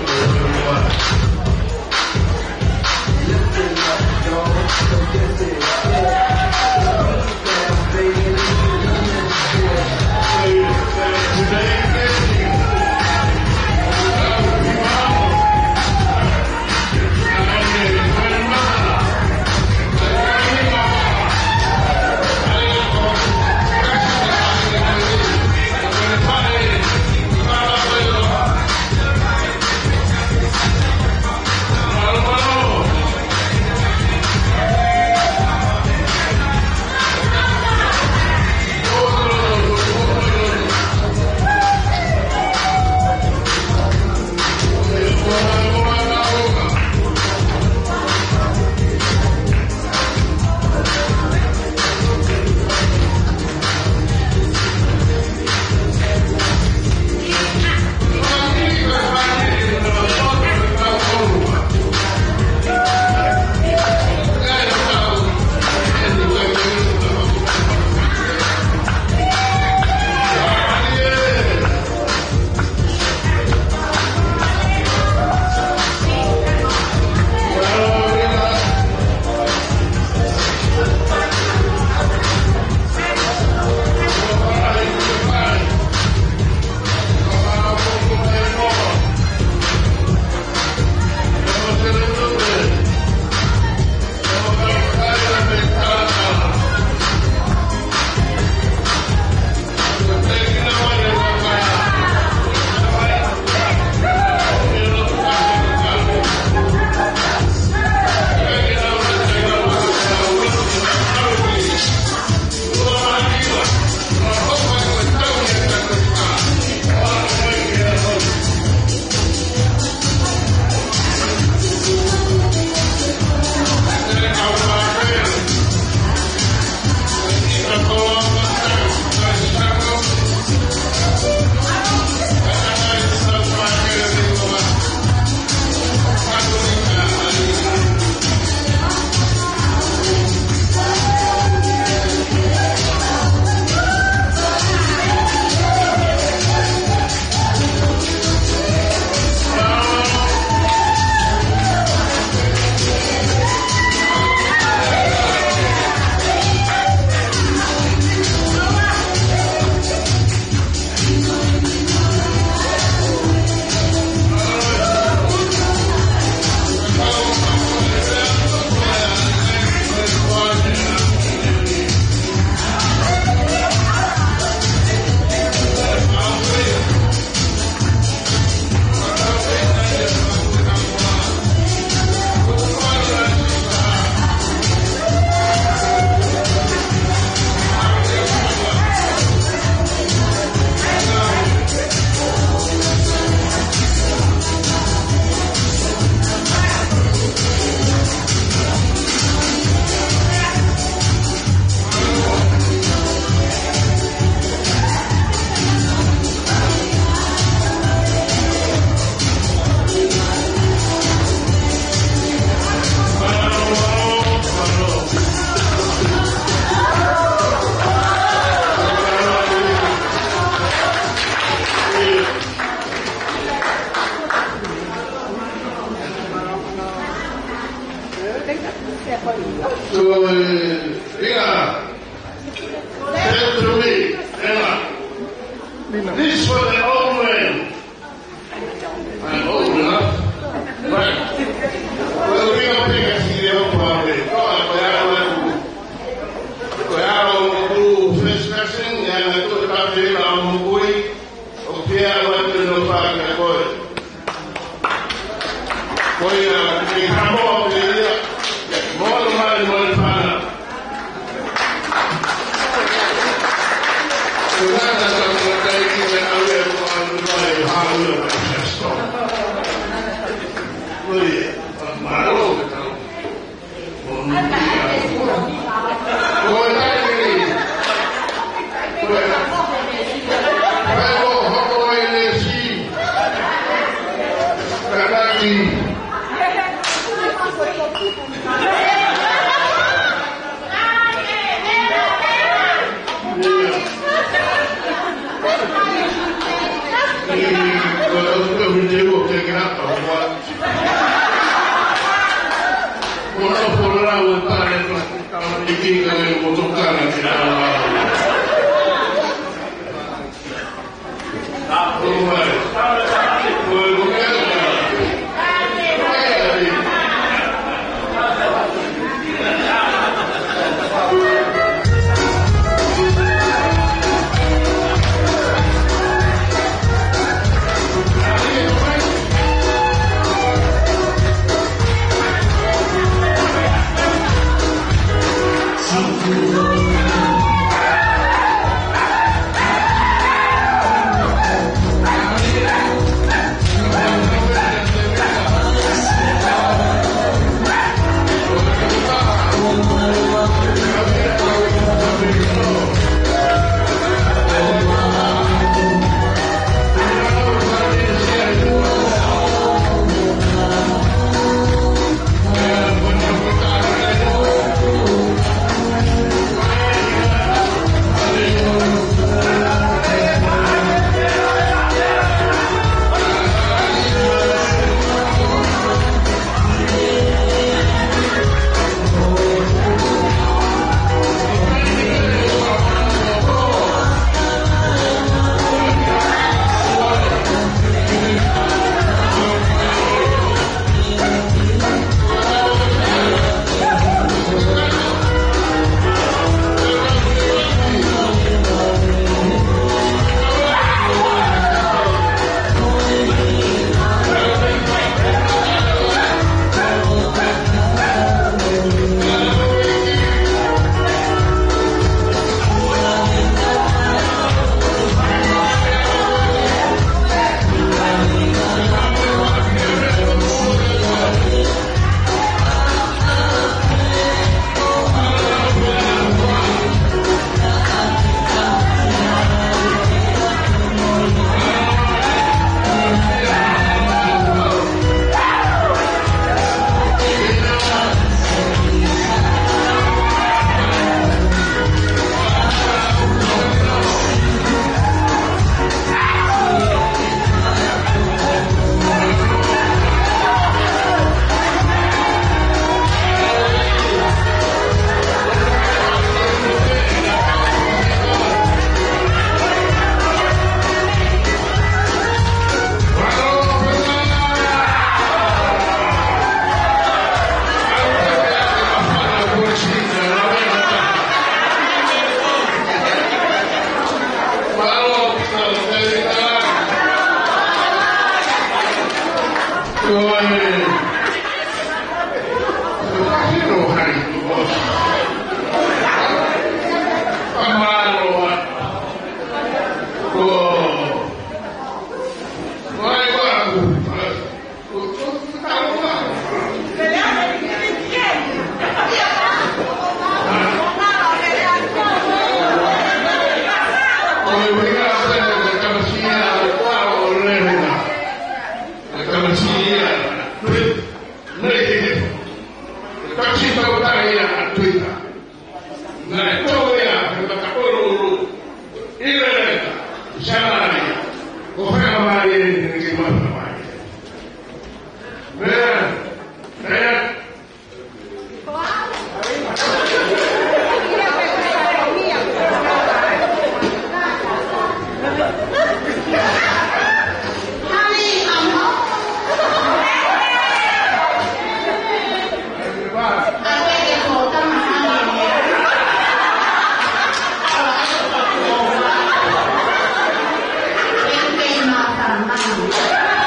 Thank you.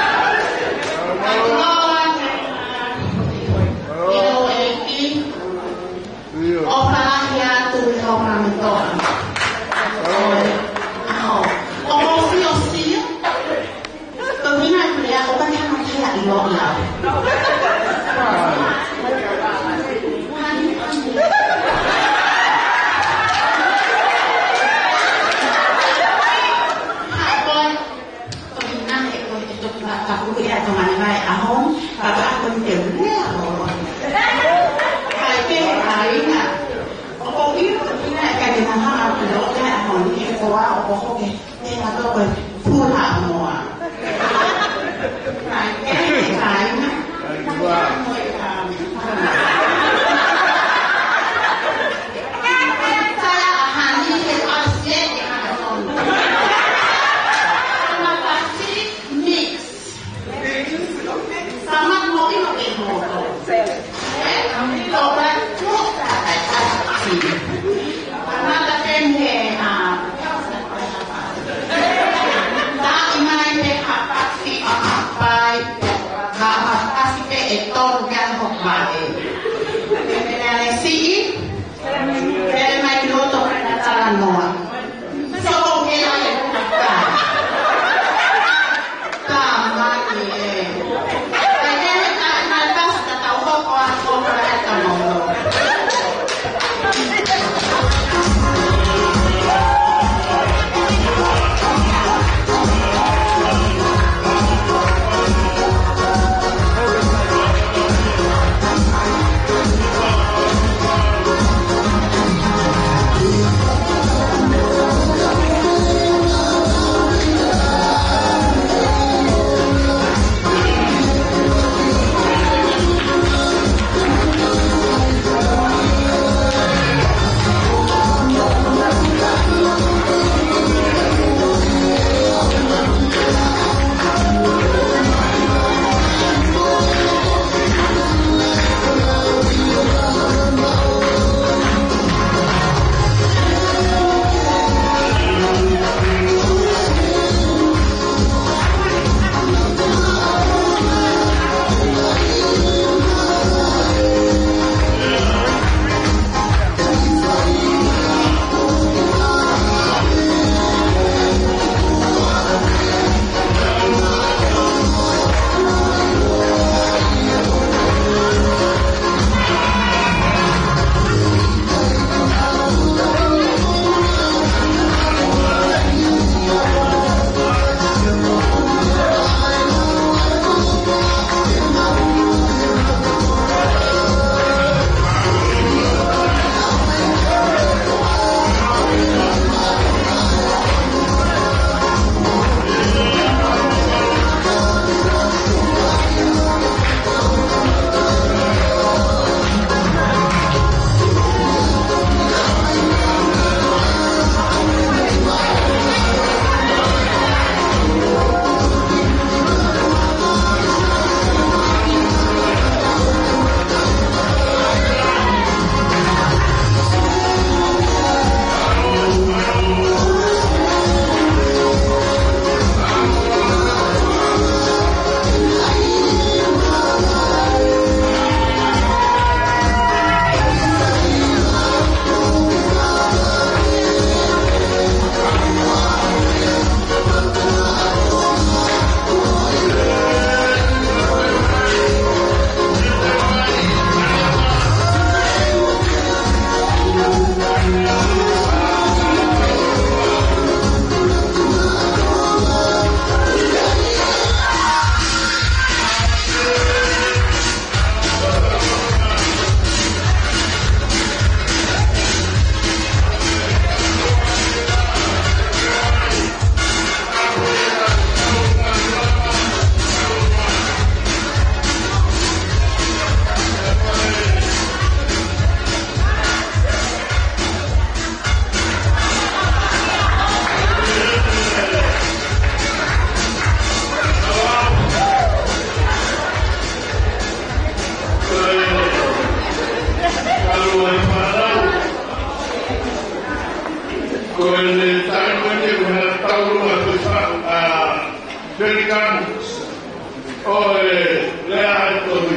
bảo của cô kì nên là tôi phải thu thảo mùa cái nhá saya ahli asli terima kasih mix sama mau motor orang tuh karena katanya dedicados leal todo.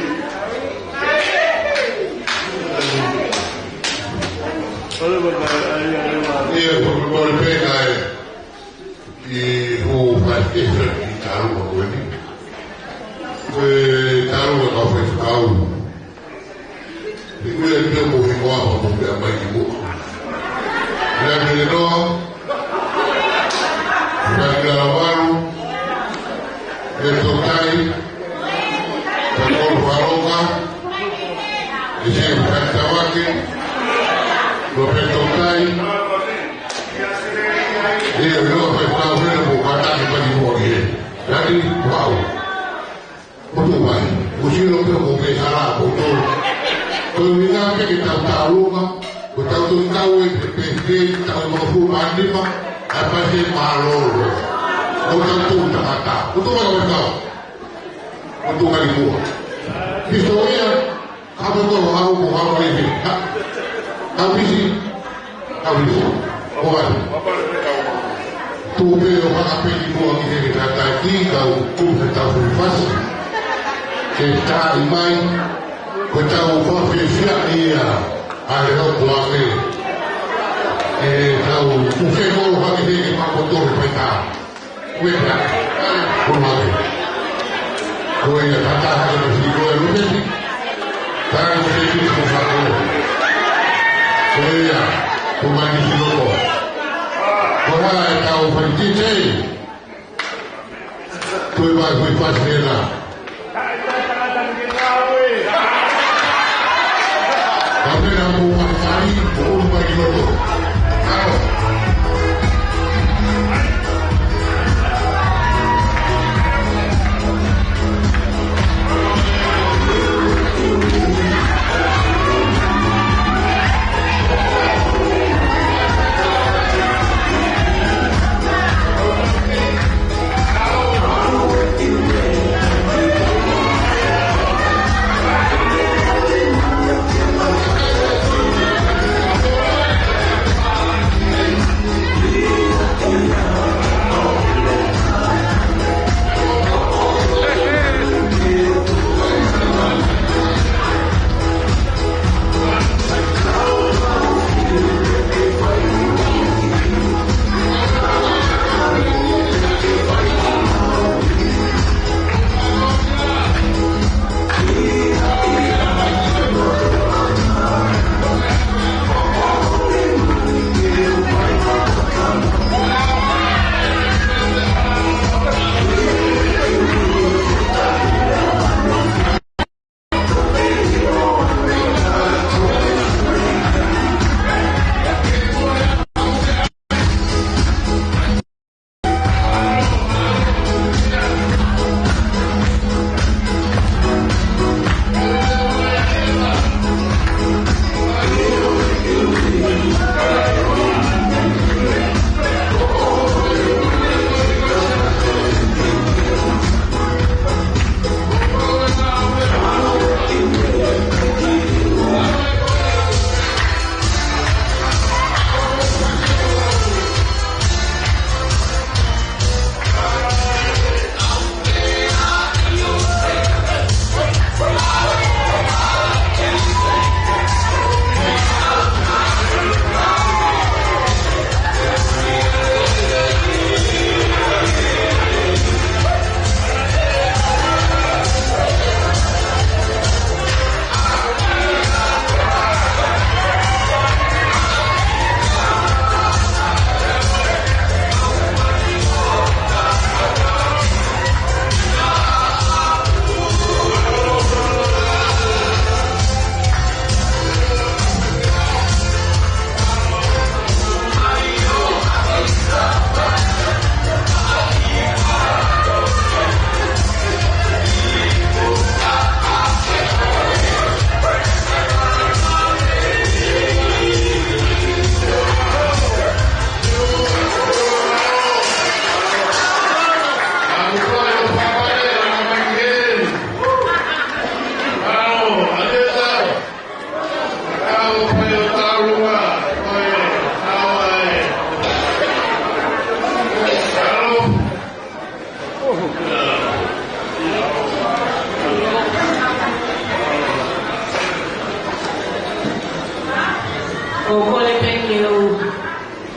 Dia berbeda di rumah kita di taruh ini, taruh apa tahu. Ibu yang dia mau hidup apa mau dia main ibu. Dan itu, dan baru, bertokai, berkorbaroka, isi bertawaki. Bertokai, ini yo tahu ni bukan tak bagi boleh. Jadi wow. Betul kan? Usia lo tu mungkin salah betul. Kalau kita tahu kan, kita tahu PPP tahu mampu mandi mah apa sih malu. Kita tahu tak kata. Betul kan betul? Betul kan itu. Historia kamu tahu how ini. Tapi sih, tapi bukan. Tu veo para película que trata aquí, que está muy fácil. Que está igual, que está un poco de a otro lado. Está un seguro para que va con todo respetar. Cuenta, por madre. Voy a tratar de recibir el lunes. Para que se quede con favor. Voy a tomar mi loco. Orang yang tahu penting tu baik baik saja. Tapi nak buat cari pun bagi logo.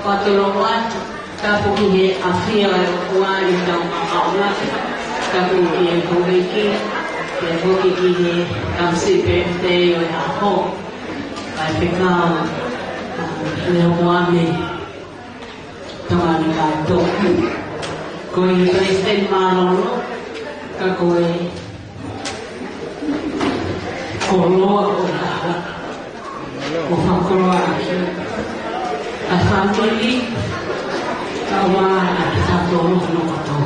Patulungan kapu ini afia wali dan Allah kapu ini bukti bukti ini kamsi pente yang aku ayah lewati teman kantor kau ini Kristen malu kau keluar keluar Alhamdulillah Kawa at tatulog ng kato.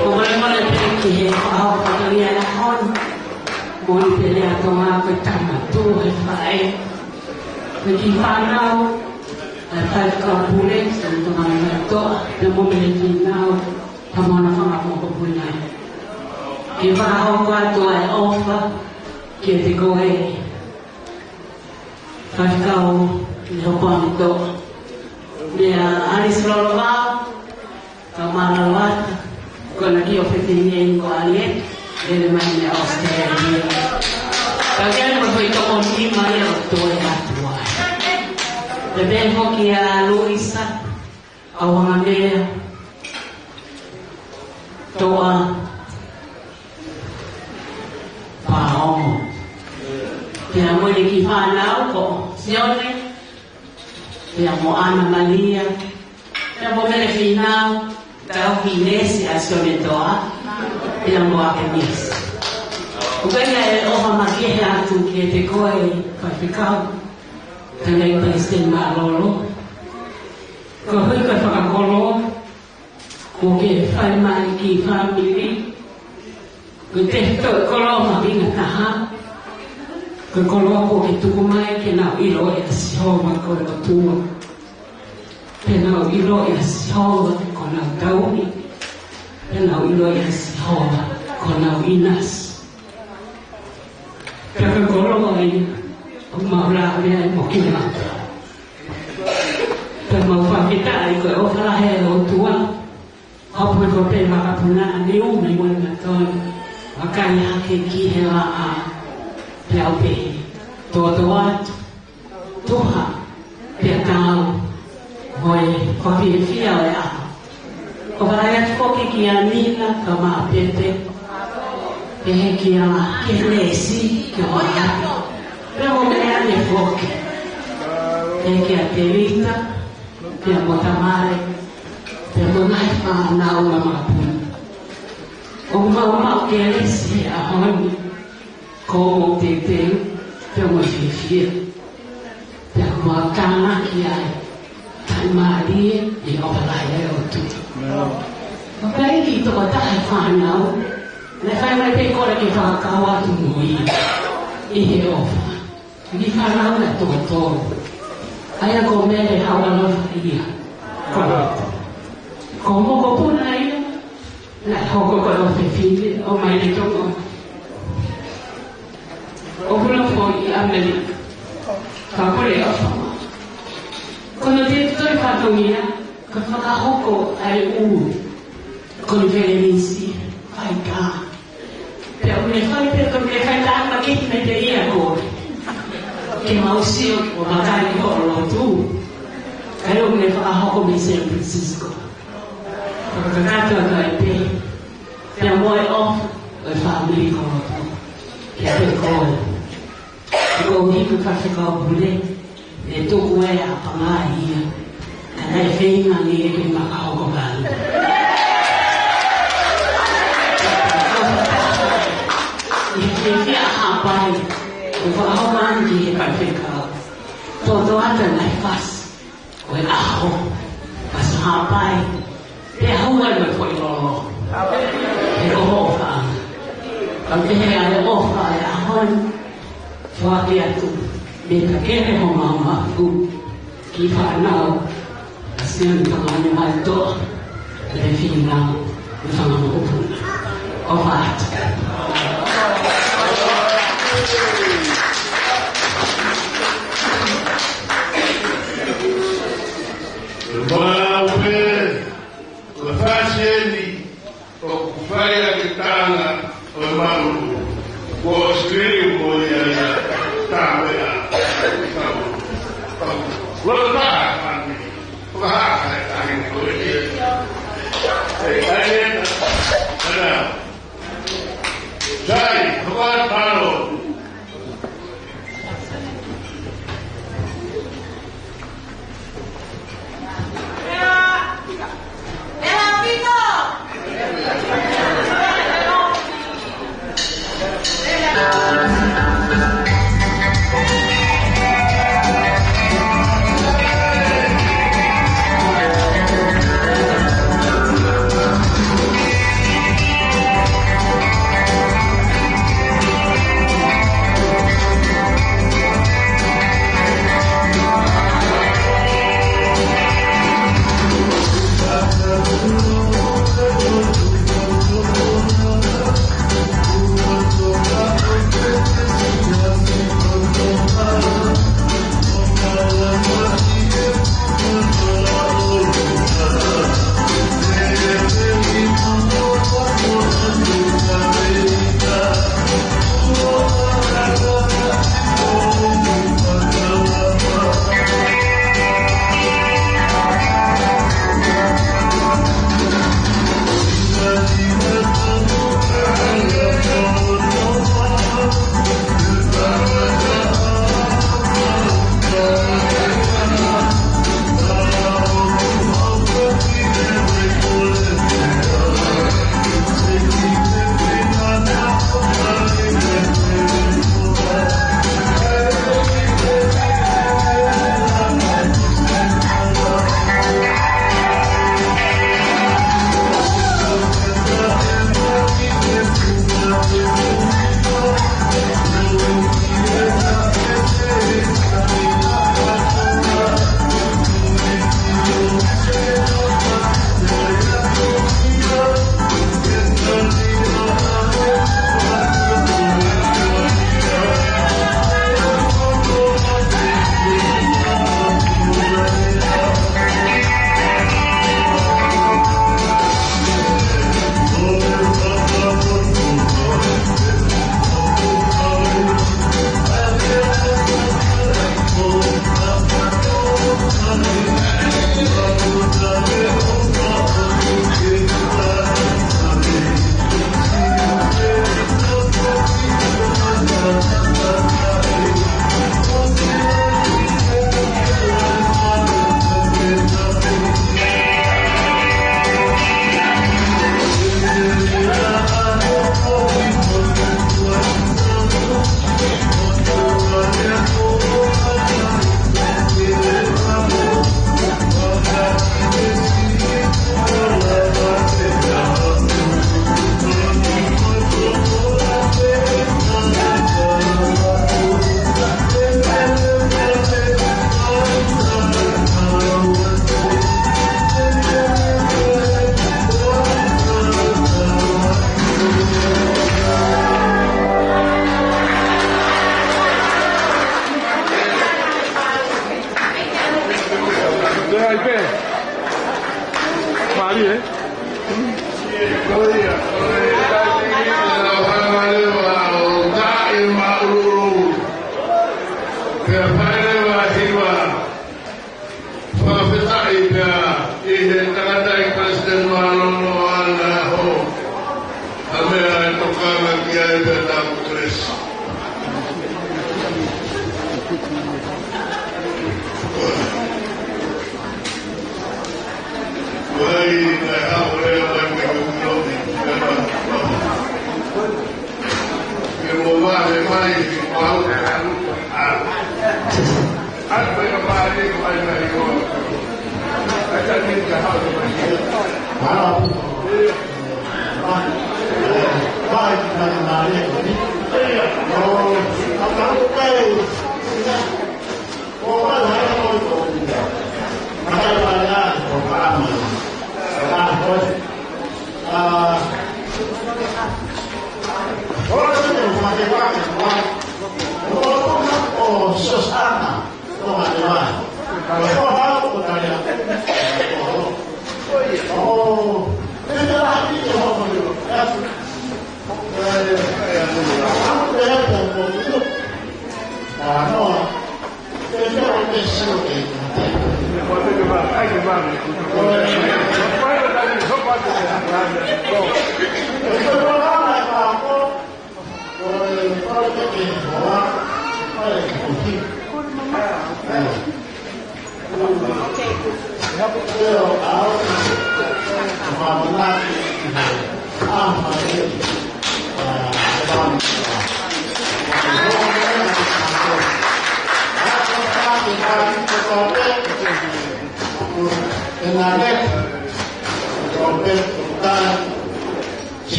Kung wala mo na pinagkihin ko ako pagkalian akon, muli pili ato nga pagtama to, ay nagipanaw, at pagkabulit sa mga nato, na mumilitinaw, tamo na kang akong pagpunay. Ipahaw ko ato ay ofa, kaya ko ay pagkaw, nilopang ito. Dia alis lolowa, kamalawat, ko lagi opetingin ko alit, dia naman niya Australia. Kaya naman po ito kung di maya ito ay atuwa. Deben mo kaya Luisa, awang amir, toa, paong. Kaya mo nikipanaw ko, siyone, kaya mo Ana Maria, kaya mo Melefinaw, kaya Hines, asyo nito kaya mo Akenis. Kung kaya o mamakiya itong kete ko ay pagpikaw, kaya yung Palestine maalolo. Kung kaya pagkakolo, kung kaya family, kung kaya kolo magingat na ha, kalau aku itu kumai kena ilo ya siapa kalau tua kena ilo ya siapa kalau tahu ni kena ilo ya siapa kalau inas kalau ini maula dia mungkin apa kalau kita itu orang yang tua apa kau pernah pernah niu niu macam makanya hakiki hewa Pèo bì, tùa tùa, tùa hạ, bìa cao, hồi có bì phía ở ạ. Có bà có cái kia nín là có mà bìa bìa. Bìa kia là kia lệ xí, kiểu ạ. Bìa hôm nay ăn để phô kì. Bìa kia bìa vita, bìa một tà mare, bìa một ngài phà nào là mà bùn. Ông mạo kia lệ xí à hôn. Como tem uma vivia, tem uma cama que é a Maria e a Olaia tudo. Mas aí tu vai dar fanal, né? Vai ter coisa que vai acabar tu morrer e eu, e fanal é todo. Aí a comer é a não faria. Como que por aí, né? Como que eu te fiz, o mais de tudo. O pulang foi a América. Kapolei a fama. Quando eu estou falando minha, que fala rouco aí quando vem em si, vai cá. Pero me fala que me faz dar para que me teria agora. Que mal se o matar de rolo tu. Aí eu me fala rouco me São Francisco. Porque cá tu vai ter. Tem amor off, a família com que é coisa. Kau hidup kasih kau boleh, itu kue apa lagi? Karena fina ni yang makau kau kan. Ini apa ni? Kau apa ni kasih kau? Todo ada nafas. Kau aku pas apa? Dia hujan berkoi lo. Dia apa? Kalau dia ada apa ya hon. Suatu itu dia kena mama aku kita now asyik tangan malto refina bersama aku obat Mawe kafasheni okufanya kitana omamu Australia moja ya tawe ya wala hapa Jai, Bhagwan Palo. Maria.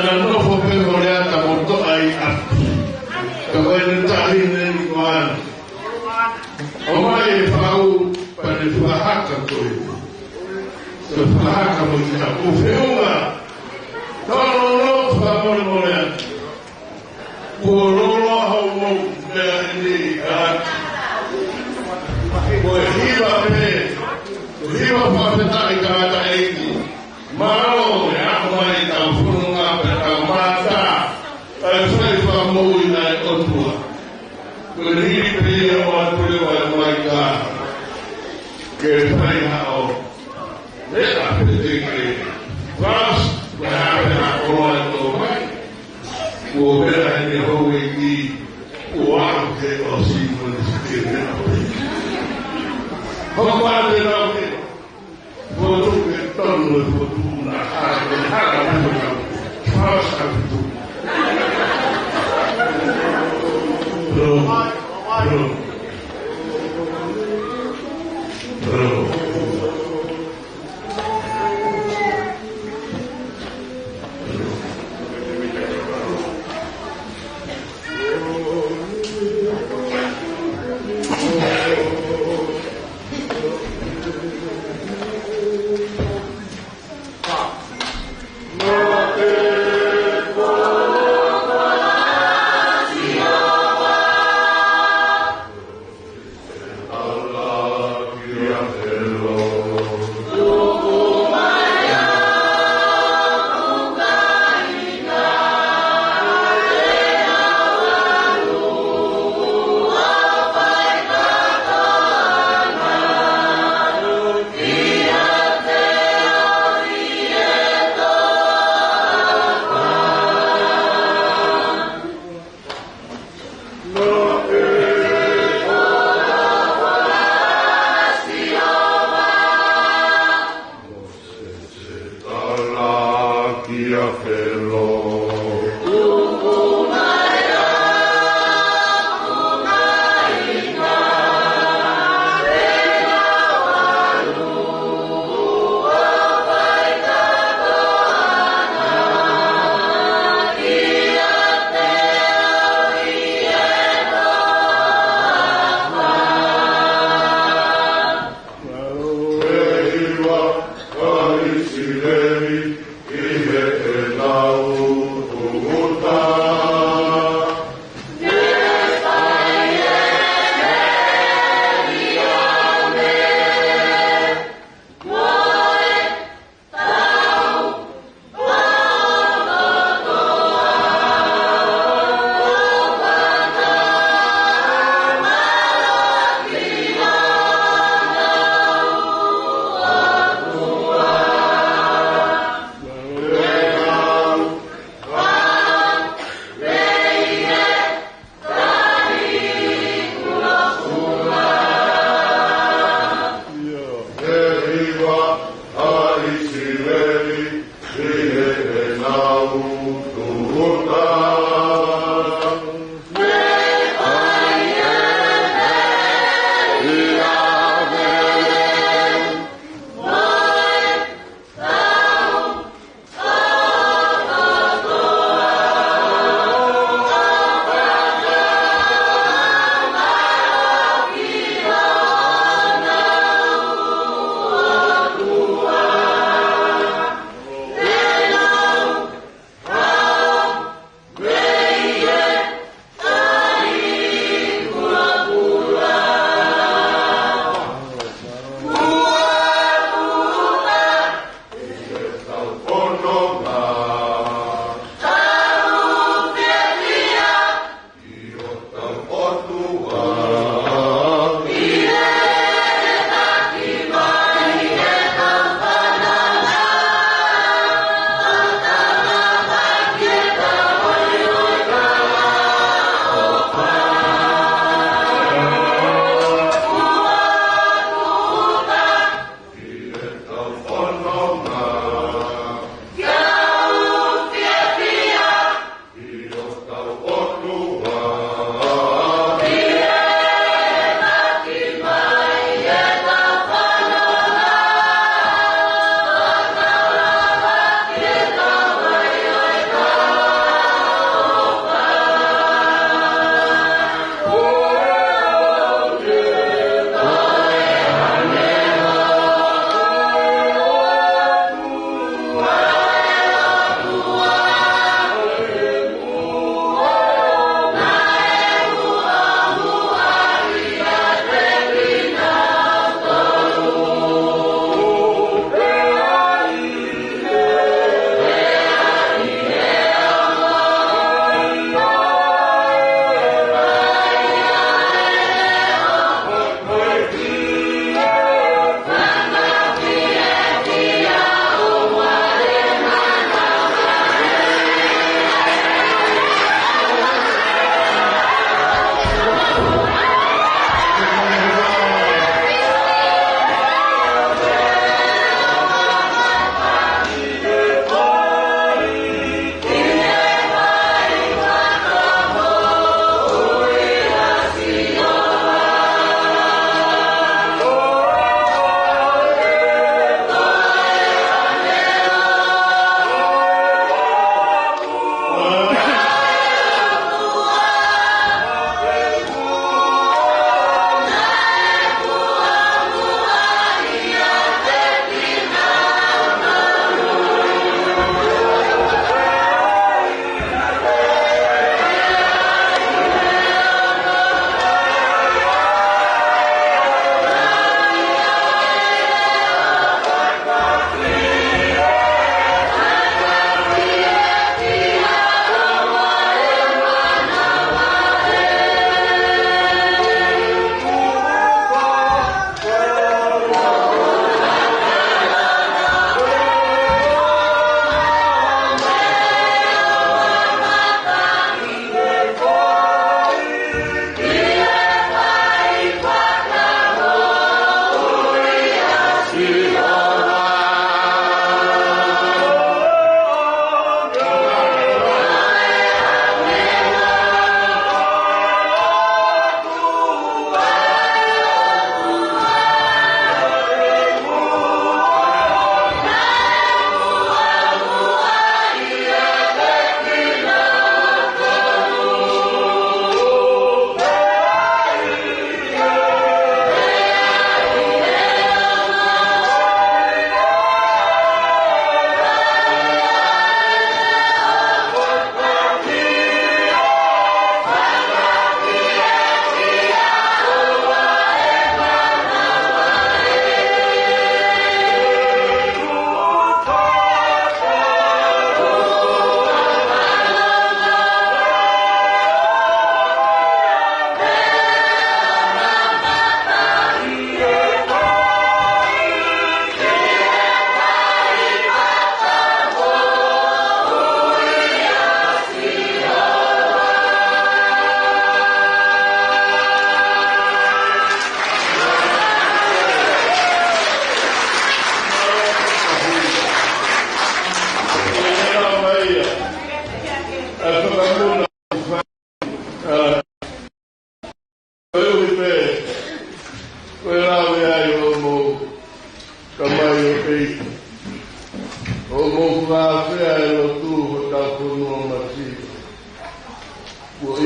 na nofo pe horea ta moto ai atu. Ka wai tahi neni koana. O mai e whau pane whahaka koe. Ka whahaka mo ki hapu whiunga. Tono no whamone more atu. Kua rolo hau mou mea ene i ka atu. Kua hiwa pe. Hiwa whawhetai ka ata eiki. Maro e ako mai tau whununga pe tau mata. Ai whai whamou i nai otua. Kua hiri pia o atule wai mai ka. Ke whai hao. Lea pe te kere. Kras, kua hape na koroa e tō mai. Kua mera hene hou e ki. Kua ako te o si mani se te mera hoi. Hoko ate nao ke. Fotu ke tonu e fotu na hara. Hara atu nao. Kras atu. Bro.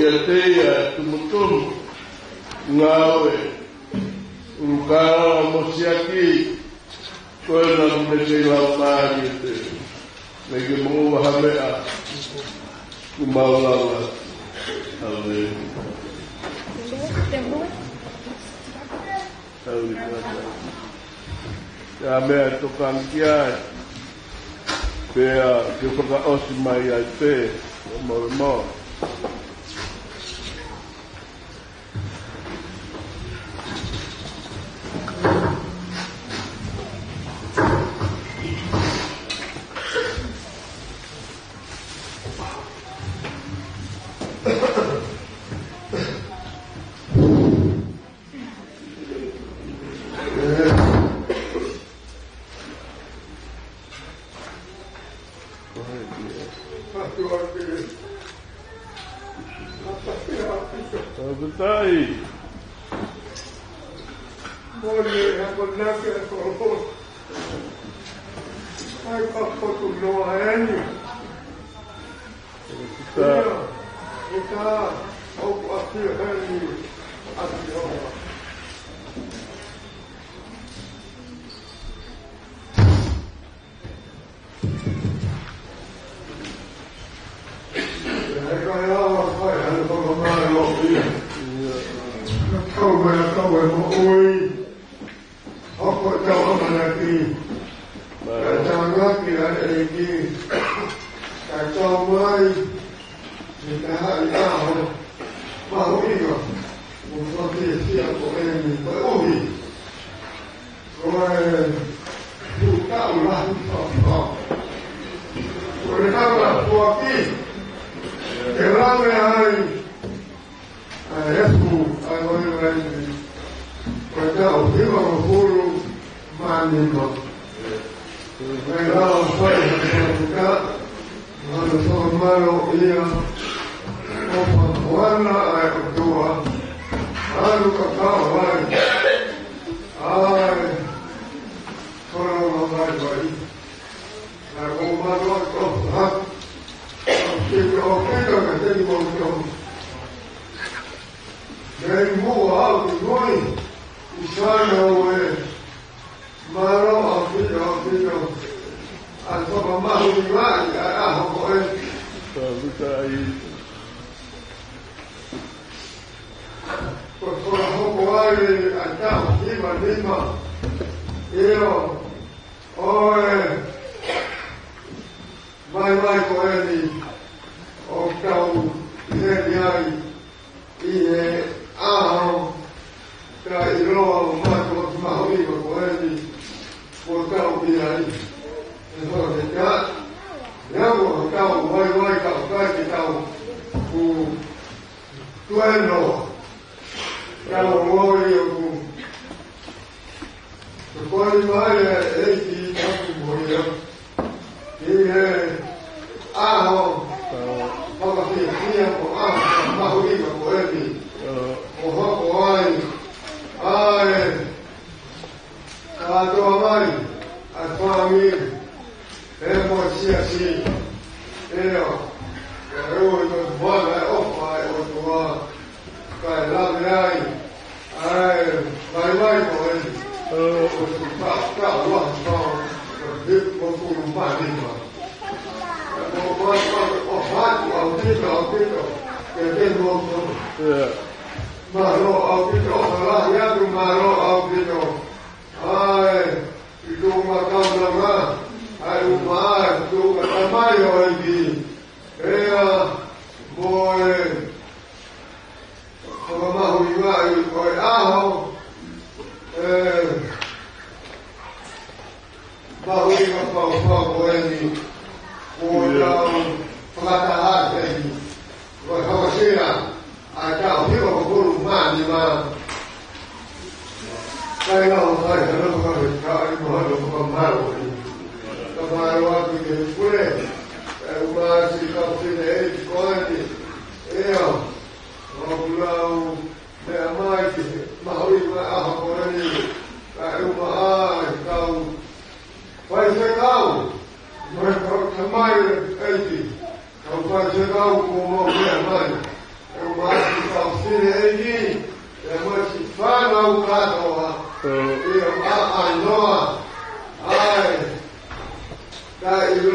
Oyatea, Tumutum, Ngawe, Urukawa, Mosiaki, Koena Mesela Mari, Megemu Hamea, Kumaulawa, Ya mea tukang kia, pea kipaka osimai ai pe, mormo. Betul. Boleh apa nak aku? Saya apa tu doain? Kita aku asyik hari asyik.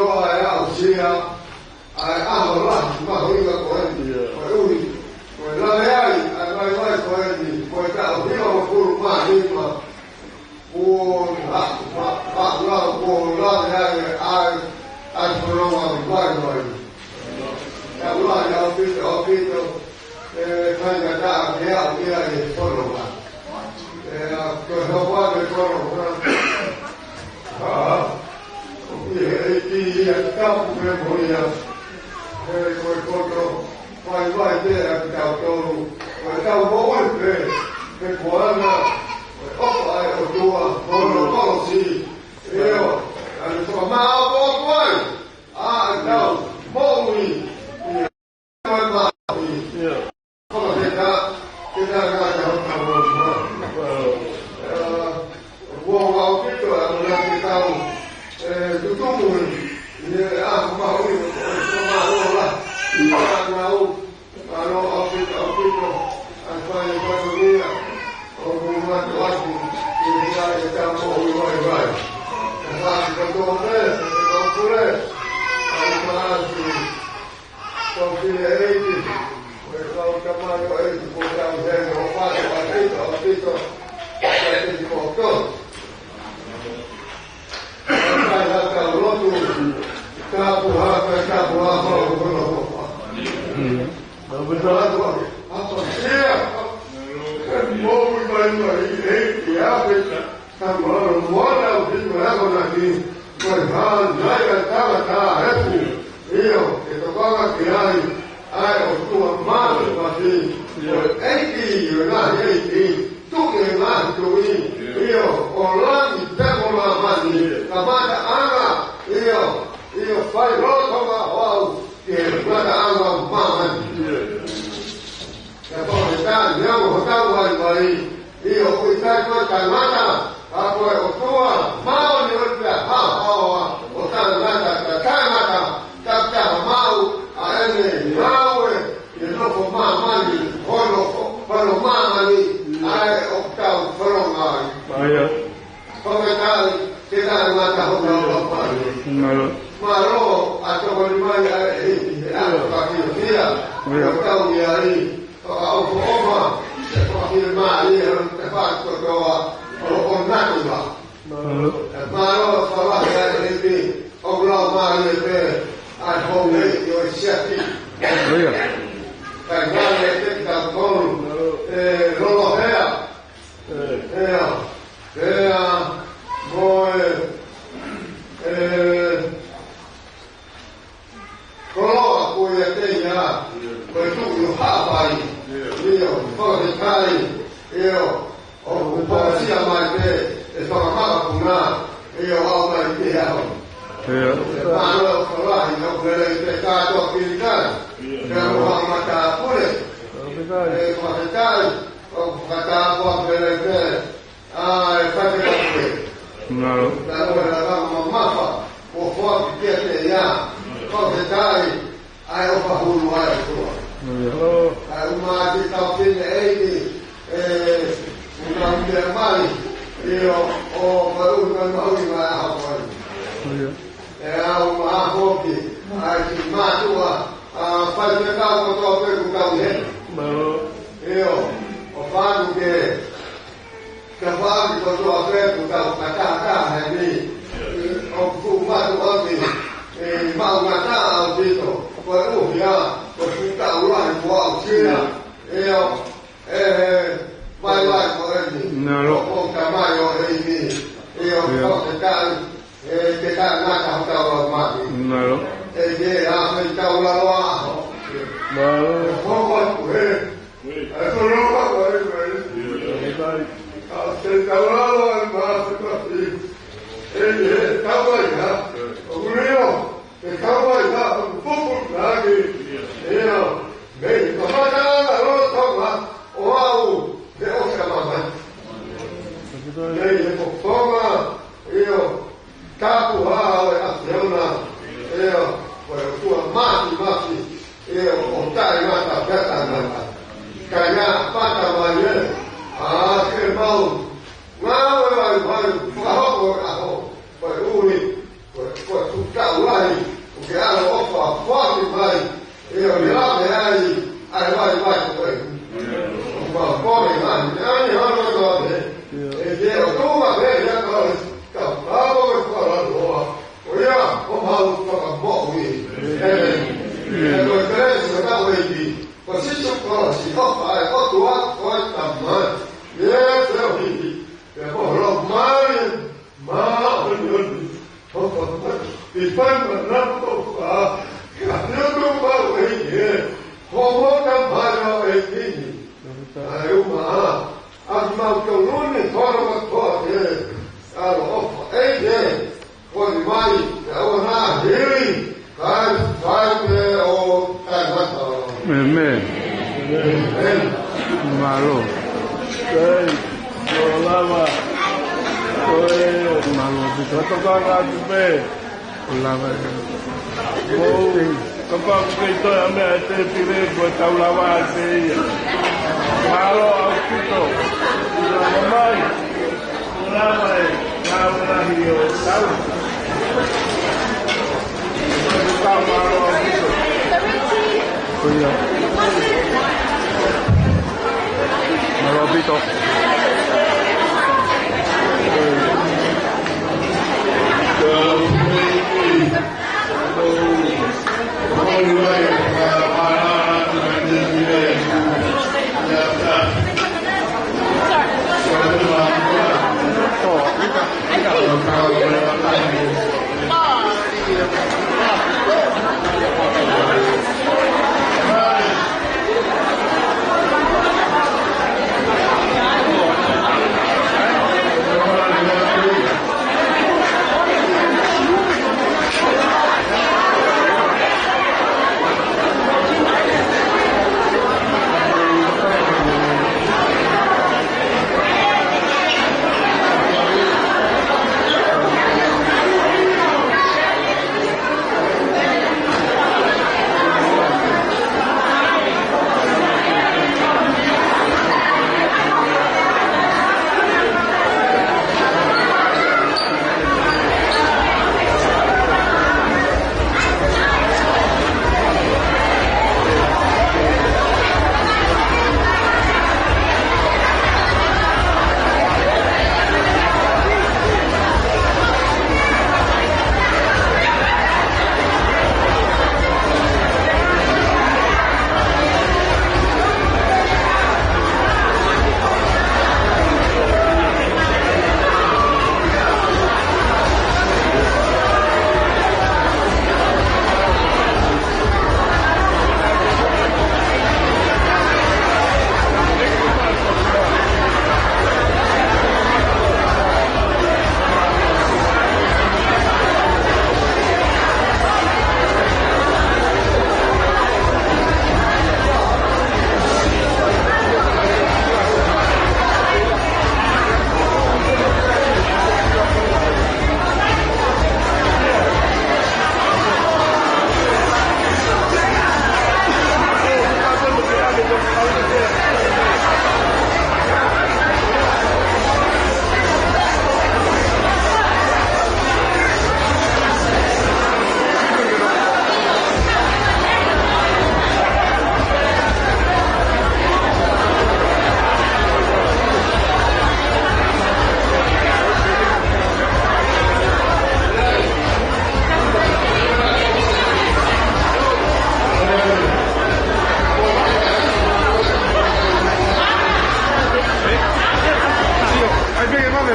lo ai au sia ai amo la ma hoi ka ko ni ko ui ko la ai ai ko ni ko ka o ni o ko ma ni ma o la ko la ai ko lo ma ko ya la ya o pito tanga da ya e solo ma ko no va de solo e capo che voglio quel contro vai te a capo quel capo che buona oppa e tua non sì io allora ma vuoi no moi ma come che da buon che non è tutto io mi va bene vai poi poi anni non so e io tu va bene già cavolo per fare la io ho fatto un po' qui e lo interessa da voi così sono cose ho tua tamma e poi lo male ma il panno nato fa io non vado e come campano e quindi ma abbiamo colonne forte allora e poi mai ora ieri fai o Amen. Malo. Lama. Malo. Betul kan be. Lama. Oh, kapag ito ame ate pire buat lama ate. Malo auto. Mamai. Lama. Lama hiyo. Tahu. Bukan malo auto. Oh iya. Malo pito.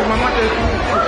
Mamá te